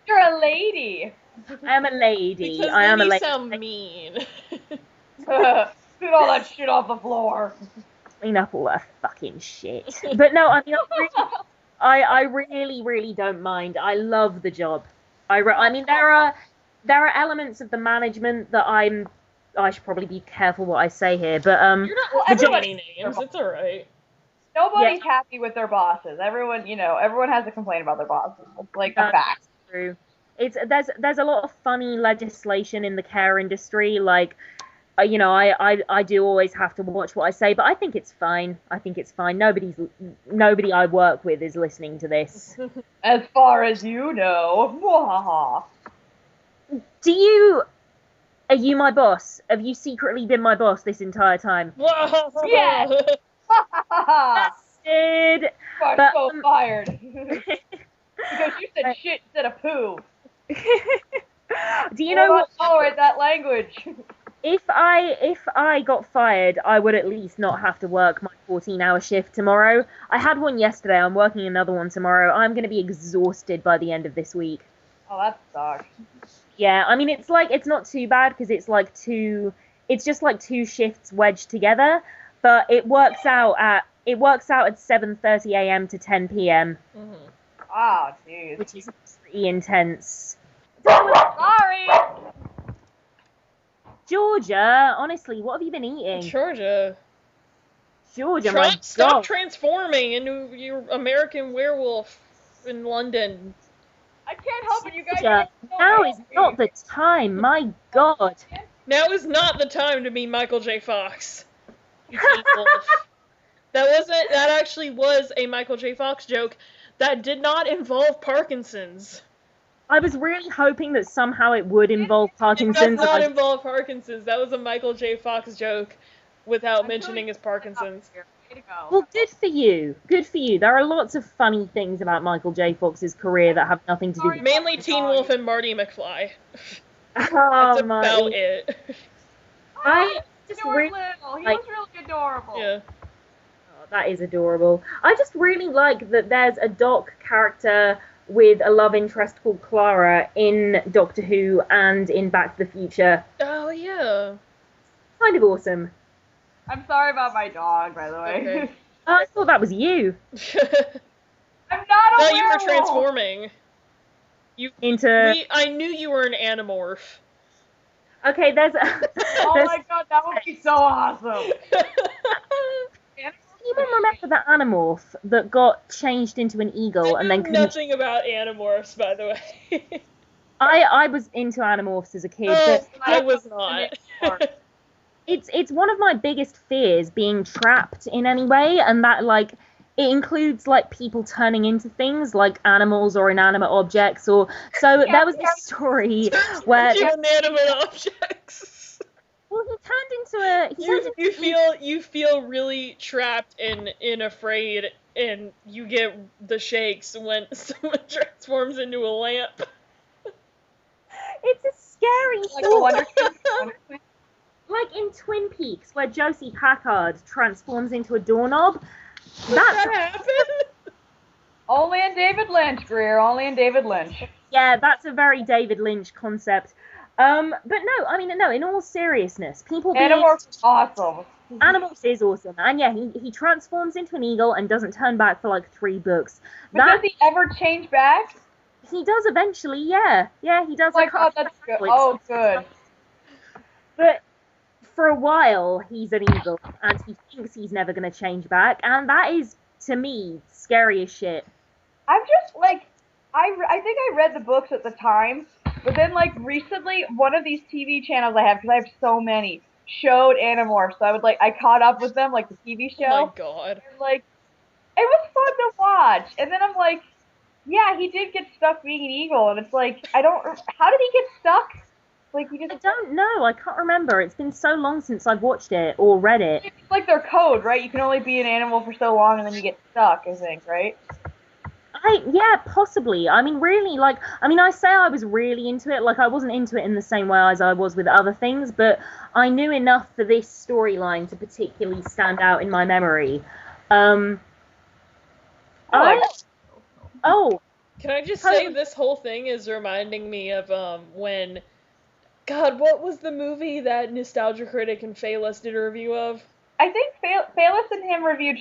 You're a lady. I am a lady. Because I am a lady. You sound mean. Get all that shit off the floor. Clean up all that fucking shit. But no, I mean, I really, really don't mind. I love the job. I mean, there are elements of the management that I should probably be careful what I say here, but You're not having any names. It's all right. Nobody's happy with their bosses. Everyone has a complaint about their bosses. It's like a fact. True. There's a lot of funny legislation in the care industry. Like, you know, I do always have to watch what I say, but I think it's fine. Nobody I work with is listening to this. As far as you know. Are you my boss? Have you secretly been my boss this entire time? Yes. Bastard! You are so fired. Because you said shit instead of poo. Do you know what? Tolerate that language. If I got fired, I would at least not have to work my 14-hour shift tomorrow. I had one yesterday. I'm working another one tomorrow. I'm going to be exhausted by the end of this week. Oh, that sucks. Yeah, I mean, it's not too bad because it's just like two shifts wedged together, but it works out at 7:30 a.m. to 10 p.m. Mm-hmm. Oh, jeez. Which is pretty intense. Sorry. Georgia, honestly, what have you been eating? Georgia, my stop God. transforming into your American werewolf in London. I can't help it, you guys. Georgia, now is not the time. My God. Now is not the time to be Michael J. Fox. You teen wolf. That actually was a Michael J. Fox joke that did not involve Parkinson's. I was really hoping that somehow it would involve Parkinson's. It does not involve Parkinson's. That was a Michael J. Fox joke without mentioning his Parkinson's. Well, good for you. Good for you. There are lots of funny things about Michael J. Fox's career that have nothing to do with Mainly Teen Wolf and Marty McFly. That's about it. I just really little. He was really adorable. Yeah. Oh, that is adorable. I just really like that there's a Doc character with a love interest called Clara in Doctor Who and in Back to the Future. Oh, yeah. Kind of awesome. I'm sorry about my dog, by the way. Okay. Oh, I thought that was you. I'm not a No, werewolf. you were transforming. I knew you were an Animorph. Okay, there's Oh my God, that would be so awesome. You even remember the Animorph that got changed into an eagle and then nothing about Animorphs, by the way. I was into Animorphs as a kid, but I was not. It's one of my biggest fears, being trapped in any way, and that like it includes like people turning into things like animals or inanimate objects, or so there was this story where inanimate objects. Well, he turned into You feel really trapped and afraid, and you get the shakes when someone transforms into a lamp. It's a scary Like a Wonder Twin. like in Twin Peaks, where Josie Packard transforms into a doorknob. Does that happen? Only in David Lynch, Greer. Only in David Lynch. Yeah, that's a very David Lynch concept. But no, I mean, no, in all seriousness, people being... Animorphs is awesome. Animorphs is awesome. And yeah, he transforms into an eagle and doesn't turn back for like 3 books. But does he ever change back? He does eventually, yeah. Yeah, he does. Oh my god, that's good. Oh, good. But for a while, he's an eagle, and he thinks he's never going to change back, and that is, to me, scary as shit. I'm just, like, I think I read the books at the time, but then, like, recently, one of these TV channels I have, because I have so many, showed Animorphs, so I caught up with them, like, the TV show. Oh my god. And, like, it was fun to watch, and then I'm like, yeah, he did get stuck being an eagle, and it's like, how did he get stuck? Like, I don't know, I can't remember, it's been so long since I've watched it, or read it. It's like their code, right? You can only be an animal for so long, and then you get stuck, I think, right? Yeah, possibly. I mean, really, I say I was really into it, like, I wasn't into it in the same way as I was with other things, but I knew enough for this storyline to particularly stand out in my memory. Can I just say this whole thing is reminding me of when, God, what was the movie that Nostalgia Critic and Phaelus did a review of? I think Phaelus and him reviewed the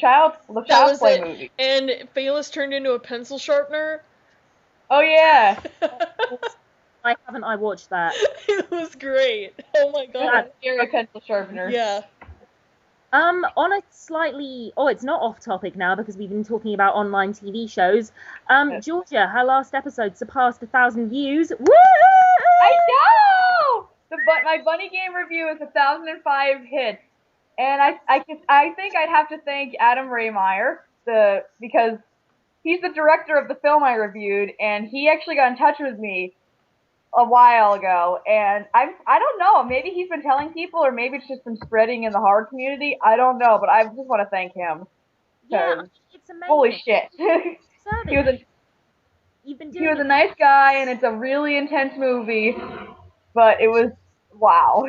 Child's Play movie. And Phaelus turned into a pencil sharpener. Oh yeah. Why haven't I watched that? It was great. Oh my god. You're a pencil sharpener. Yeah. On a slightly... Oh, it's not off topic now because we've been talking about online TV shows. Georgia, her last episode surpassed 1,000 views. Woo! I know! My Bunny Game review is 1,005 hits. And I think I'd have to thank Adam Raymeyer, because he's the director of the film I reviewed, and he actually got in touch with me a while ago, and I don't know, maybe he's been telling people, or maybe it's just been spreading in the horror community, I don't know, but I just want to thank him. Yeah, it's amazing. Holy shit. He was a nice guy, and it's a really intense movie, but it was, wow.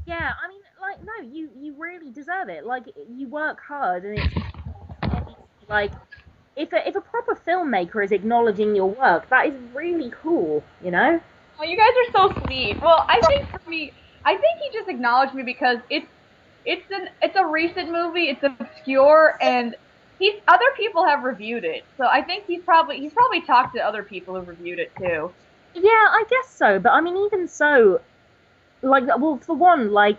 Yeah, I mean, like, no, you really deserve it. Like, you work hard, and it's like, if a proper filmmaker is acknowledging your work, that is really cool, you know? Well, you guys are so sweet. Well, I think for me, I think he just acknowledged me because it's a recent movie, it's obscure, and other people have reviewed it. So I think he's probably talked to other people who've reviewed it too. Yeah, I guess so, but I mean, even so, like, well, for one, like,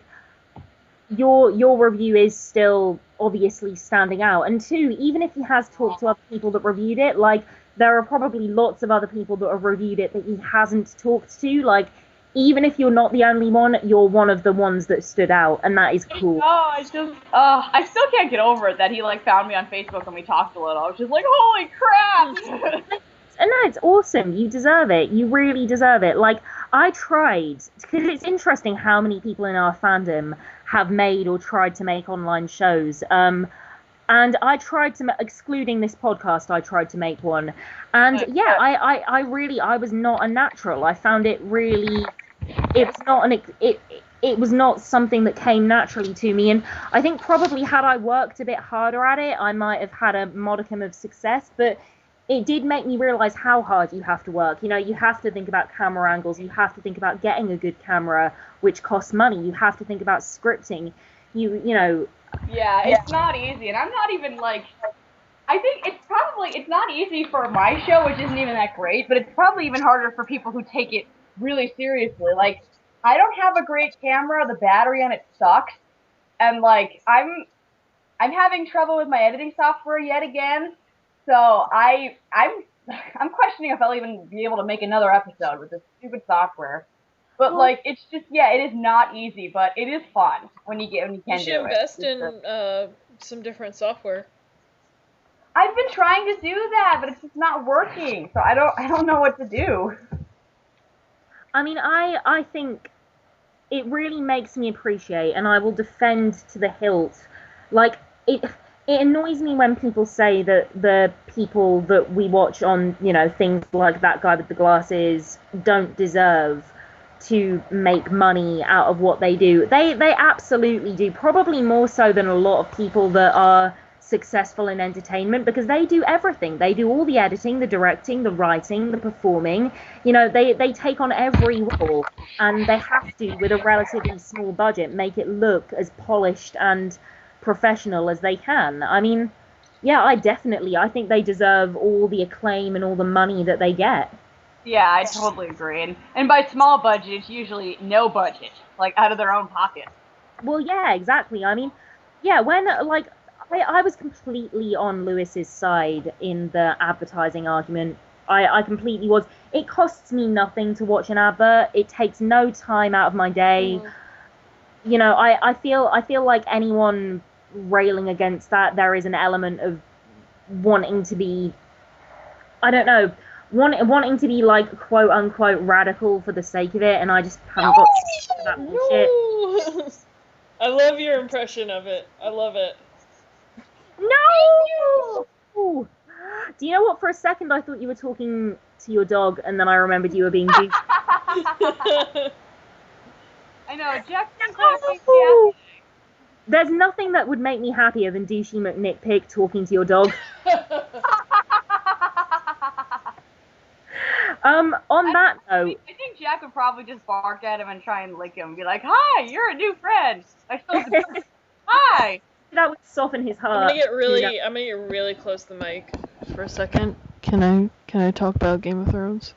your review is still obviously standing out, and two, even if he has talked to other people that reviewed it, like, there are probably lots of other people that have reviewed it that he hasn't talked to. Like, even if you're not the only one, you're one of the ones that stood out, and that is cool. I still can't get over it that he, like, found me on Facebook and we talked a little. I was just like, holy crap! And no, it's awesome. You deserve it. You really deserve it. Like, I tried, because it's interesting how many people in our fandom have made or tried to make online shows. And I tried to, excluding this podcast, I tried to make one. And yeah, I was not a natural. I found it really, it was not something that came naturally to me. And I think probably had I worked a bit harder at it, I might have had a modicum of success. But it did make me realize how hard you have to work. You know, you have to think about camera angles. You have to think about getting a good camera, which costs money. You have to think about scripting. You know. Yeah, it's not easy, and I'm not even, like, I think it's not easy for my show, which isn't even that great, but it's probably even harder for people who take it really seriously. Like, I don't have a great camera, the battery on it sucks, and, like, I'm having trouble with my editing software yet again, so I'm questioning if I'll even be able to make another episode with this stupid software. But, like, it's just, yeah, it is not easy, but it is fun when you can do it. You should invest in some different software. I've been trying to do that, but it's just not working, so I don't know what to do. I mean, I think it really makes me appreciate, and I will defend to the hilt, like, it annoys me when people say that the people that we watch on, you know, things like That Guy with the Glasses don't deserve to make money out of what they do. They absolutely do, probably more so than a lot of people that are successful in entertainment, because they do everything. They do all the editing, the directing, the writing, the performing. You know, they take on every role, and they have to, with a relatively small budget, make it look as polished and professional as they can. I mean, yeah, I think they deserve all the acclaim and all the money that they get. Yeah, I totally agree. And by small budget, it's usually no budget, like out of their own pocket. Well, yeah, exactly. I mean, yeah, when like I was completely on Lewis's side in the advertising argument. I completely was. It costs me nothing to watch an advert. It takes no time out of my day. You know, I feel like anyone railing against that, there is an element of wanting to be, I don't know, wanting to be like quote unquote radical for the sake of it, and I just haven't got that bullshit. I love your impression of it. I love it. No! Do you know what? For a second, I thought you were talking to your dog, and then I remembered you were being goofy. I know, Jack. There's nothing that would make me happier than Douchey McNitpick talking to your dog. On that note, I think Jack would probably just bark at him and try and lick him and be like, "Hi, you're a new friend." Hi. That would soften his heart. I'm gonna get really close to the mic for a second. Can I talk about Game of Thrones?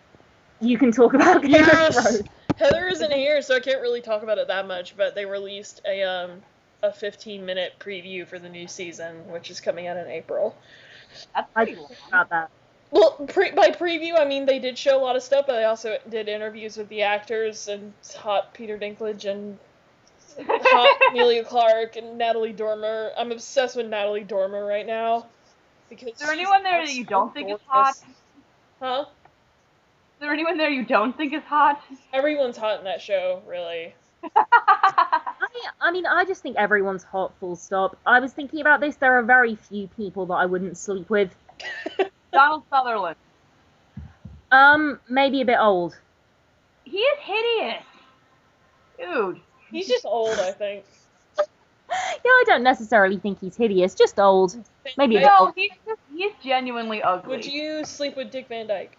You can talk about Game of Thrones. Heather isn't here, so I can't really talk about it that much. But they released a 15-minute preview for the new season, which is coming out in April. That's pretty long. About that. Well, by preview, I mean they did show a lot of stuff, but they also did interviews with the actors and hot Peter Dinklage and hot Emilia Clarke and Natalie Dormer. I'm obsessed with Natalie Dormer right now. Because is there anyone there that you don't think is hot? Huh? Is there anyone there you don't think is hot? Everyone's hot in that show, really. I mean, I just think everyone's hot, full stop. I was thinking about this. There are very few people that I wouldn't sleep with. Donald Sutherland. Maybe a bit old. He is hideous. Dude. He's just old, I think. Yeah, I don't necessarily think he's hideous, just old. Maybe a bit old. He's genuinely ugly. Would you sleep with Dick Van Dyke?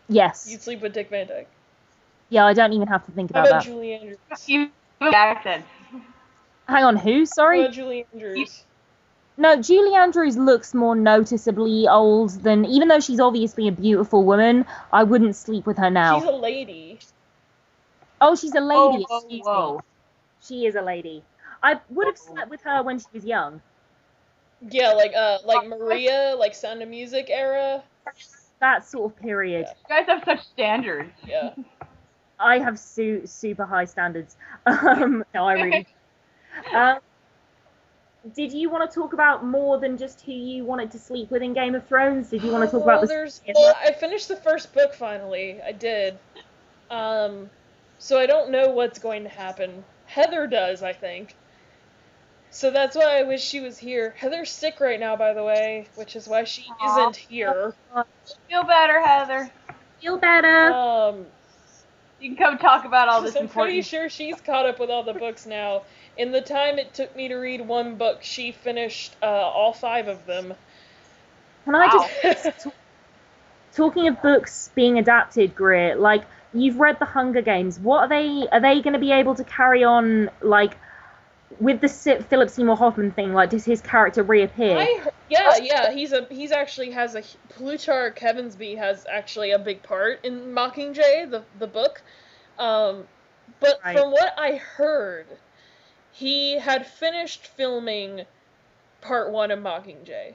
Yes. You'd sleep with Dick Van Dyke. Yeah, I don't even have to think about How about that. Julie Andrews? You accent. Hang on, who? Sorry? How about Julie Andrews? No, Julie Andrews looks more noticeably old than, even though she's obviously a beautiful woman, I wouldn't sleep with her now. She's a lady. Oh, she's a lady. Whoa. Excuse me. She is a lady. I would have slept with her when she was young. Yeah, like Maria, like Sound of Music era. That sort of period. You guys have such standards. Yeah. I have super high standards. No, I really. Did you want to talk about more than just who you wanted to sleep with in Game of Thrones? Did you want to talk about I finished the first book finally. I did. So I don't know what's going to happen. Heather does, I think. So that's why I wish she was here. Heather's sick right now, by the way, which is why she isn't here. Feel better, Heather. Feel better. You can come talk about all this I'm important. pretty sure she's caught up with all the books now. In the time it took me to read one book, she finished all 5 of them. Can I just... Talking of books being adapted, Greer, like, you've read The Hunger Games. What are they going to be able to carry on, like, with the Philip Seymour Hoffman thing? Like, does his character reappear? Yeah. He's actually has a Plutarch Heavensby has actually a big part in Mockingjay, the book. But right. From what I heard, he had finished filming part 1 of Mockingjay.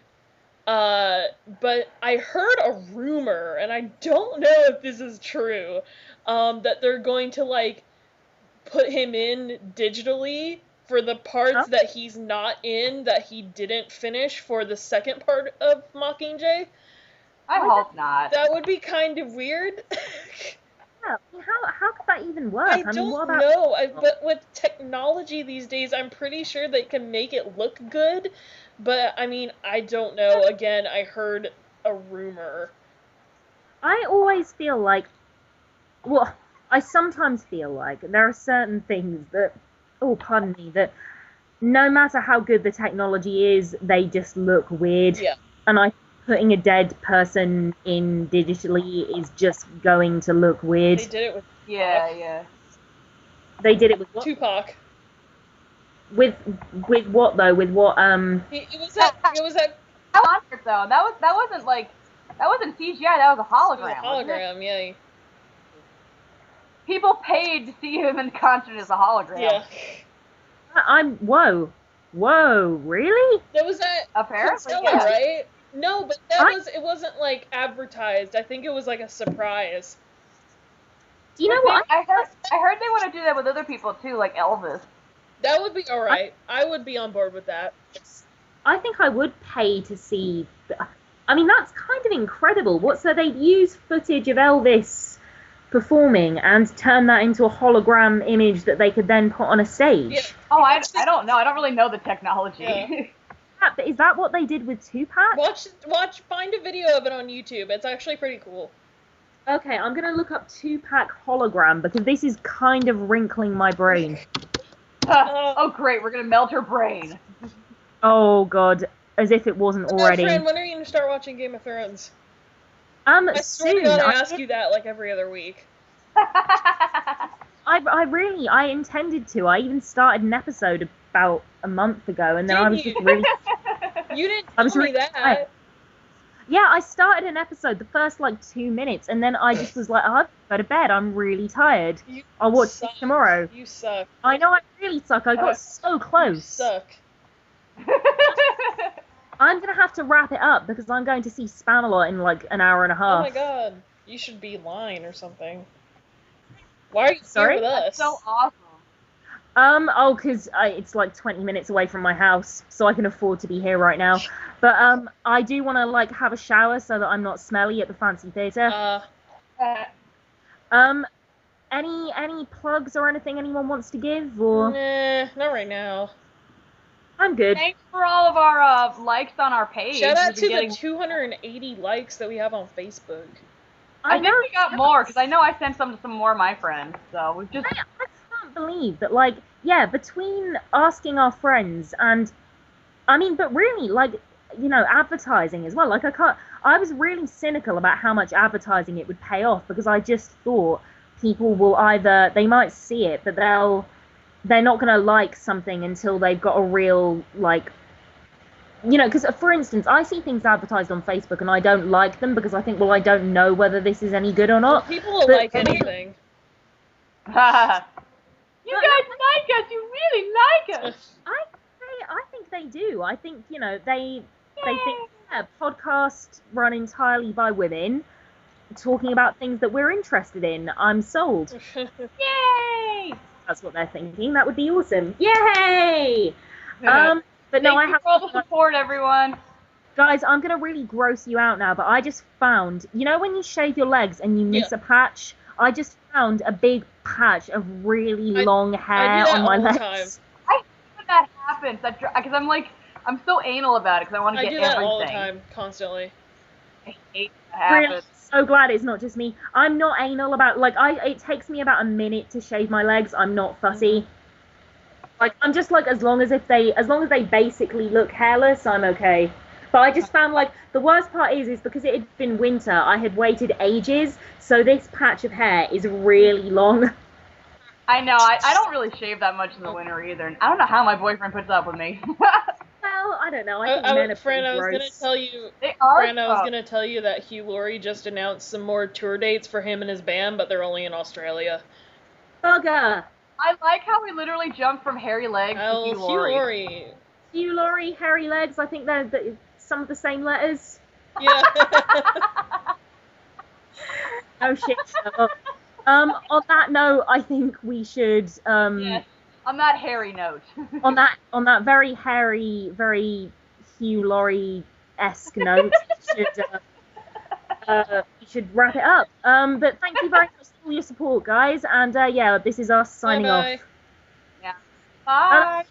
But I heard a rumor, and I don't know if this is true, that they're going to, like, put him in digitally for the parts that he's not in, that he didn't finish for the second part of Mockingjay. I hope not. That would be kind of weird. Yeah, how could that even work? I don't know. But with technology these days, I'm pretty sure they can make it look good. But, I mean, I don't know. Again, I heard a rumor. I always feel like... Well, I sometimes feel like there are certain things that, oh, pardon me, that no matter how good the technology is, they just look weird. Yeah. And I putting a dead person in digitally is just going to look weird. They did it with Yeah. They did it with what? Tupac. With what though? With what? It was that. That was though. That wasn't CGI. That was a hologram. It was a hologram. Yeah. People paid to see him in concert as a hologram. Yeah. Whoa, really? That was that. Apparently, Coachella, yeah. right? No, but it wasn't like advertised. I think it was like a surprise. Do you know what? I heard they want to do that with other people too, like Elvis. That would be alright. I would be on board with that. I think I would pay to see. I mean, that's kind of incredible. So they'd use footage of Elvis performing and turn that into a hologram image that they could then put on a stage. Yeah. Oh, I don't know. I don't really know the technology. Yeah. Is that what they did with Tupac? Find a video of it on YouTube. It's actually pretty cool. Okay, I'm gonna look up Tupac hologram because this is kind of wrinkling my brain. Oh, great. We're going to melt her brain. Oh, God. As if it wasn't already. Fran, when are you going to start watching Game of Thrones? I swear soon. to God, I ask you that like every other week. I intended to. I even started an episode about a month ago, and then I was just really... You didn't tell me that. Tired. Yeah, I started an episode, the first, 2 minutes, and then I just was like, oh, I've got to go to bed. I'm really tired. I'll watch it tomorrow. You suck. I know I really suck. I got so close. You suck. I'm going to have to wrap it up because I'm going to see Spamalot in, an hour and a half. Oh my god. You should be lying or something. Why are you here with us? That's so awesome. Because it's 20 minutes away from my house, so I can afford to be here right now. But, I do want to, have a shower so that I'm not smelly at the fancy theatre. Any plugs or anything anyone wants to give, or? Nah, not right now. I'm good. Thanks for all of our, likes on our page. Shout out to the 280 likes that we have on Facebook. I think we got more, because I know I sent some to some more of my friends, so we've just... I can't believe that, between asking our friends and, but really, advertising as well. I was really cynical about how much advertising it would pay off, because I just thought people will either, they might see it, but they're not going to like something until they've got a real, because, for instance, I see things advertised on Facebook and I don't like them because I think, well, I don't know whether this is any good or not. Well, people will like anything. You guys like us. You really like us. I think they do. I think, they think, podcast run entirely by women talking about things that we're interested in. I'm sold. Yay! That's what they're thinking. That would be awesome. Yay! But no, Thank you for all the support, everyone. Guys, I'm going to really gross you out now, but I just found, when you shave your legs and you miss a patch? I just found a big patch of really long hair on my legs. I hate when that happens, because I'm so anal about it, because I want to get everything. I do that all the time, constantly. I hate that happens. Really, so glad it's not just me. I'm not anal about, it takes me about a minute to shave my legs. I'm not fussy. I'm just as long as they basically look hairless, I'm okay. But I just found the worst part is because it had been winter, I had waited ages, so this patch of hair is really long. I know, I don't really shave that much in the winter either, and I don't know how my boyfriend puts up with me. Well, I don't know. I think men are Fran, I was gross. gonna tell you. Fran, I was gonna tell you that Hugh Laurie just announced some more tour dates for him and his band, but they're only in Australia. Bugger. I like how we literally jumped from hairy legs to Hugh Laurie. Hugh Laurie, hairy legs. I think they're some of the same letters. Yeah. Oh shit. On that note, I think we should. Yes. On that hairy note. on that very hairy, very Hugh Laurie-esque note, we should wrap it up. But thank you very much for all your support, guys. And this is us signing off. Yeah. Bye.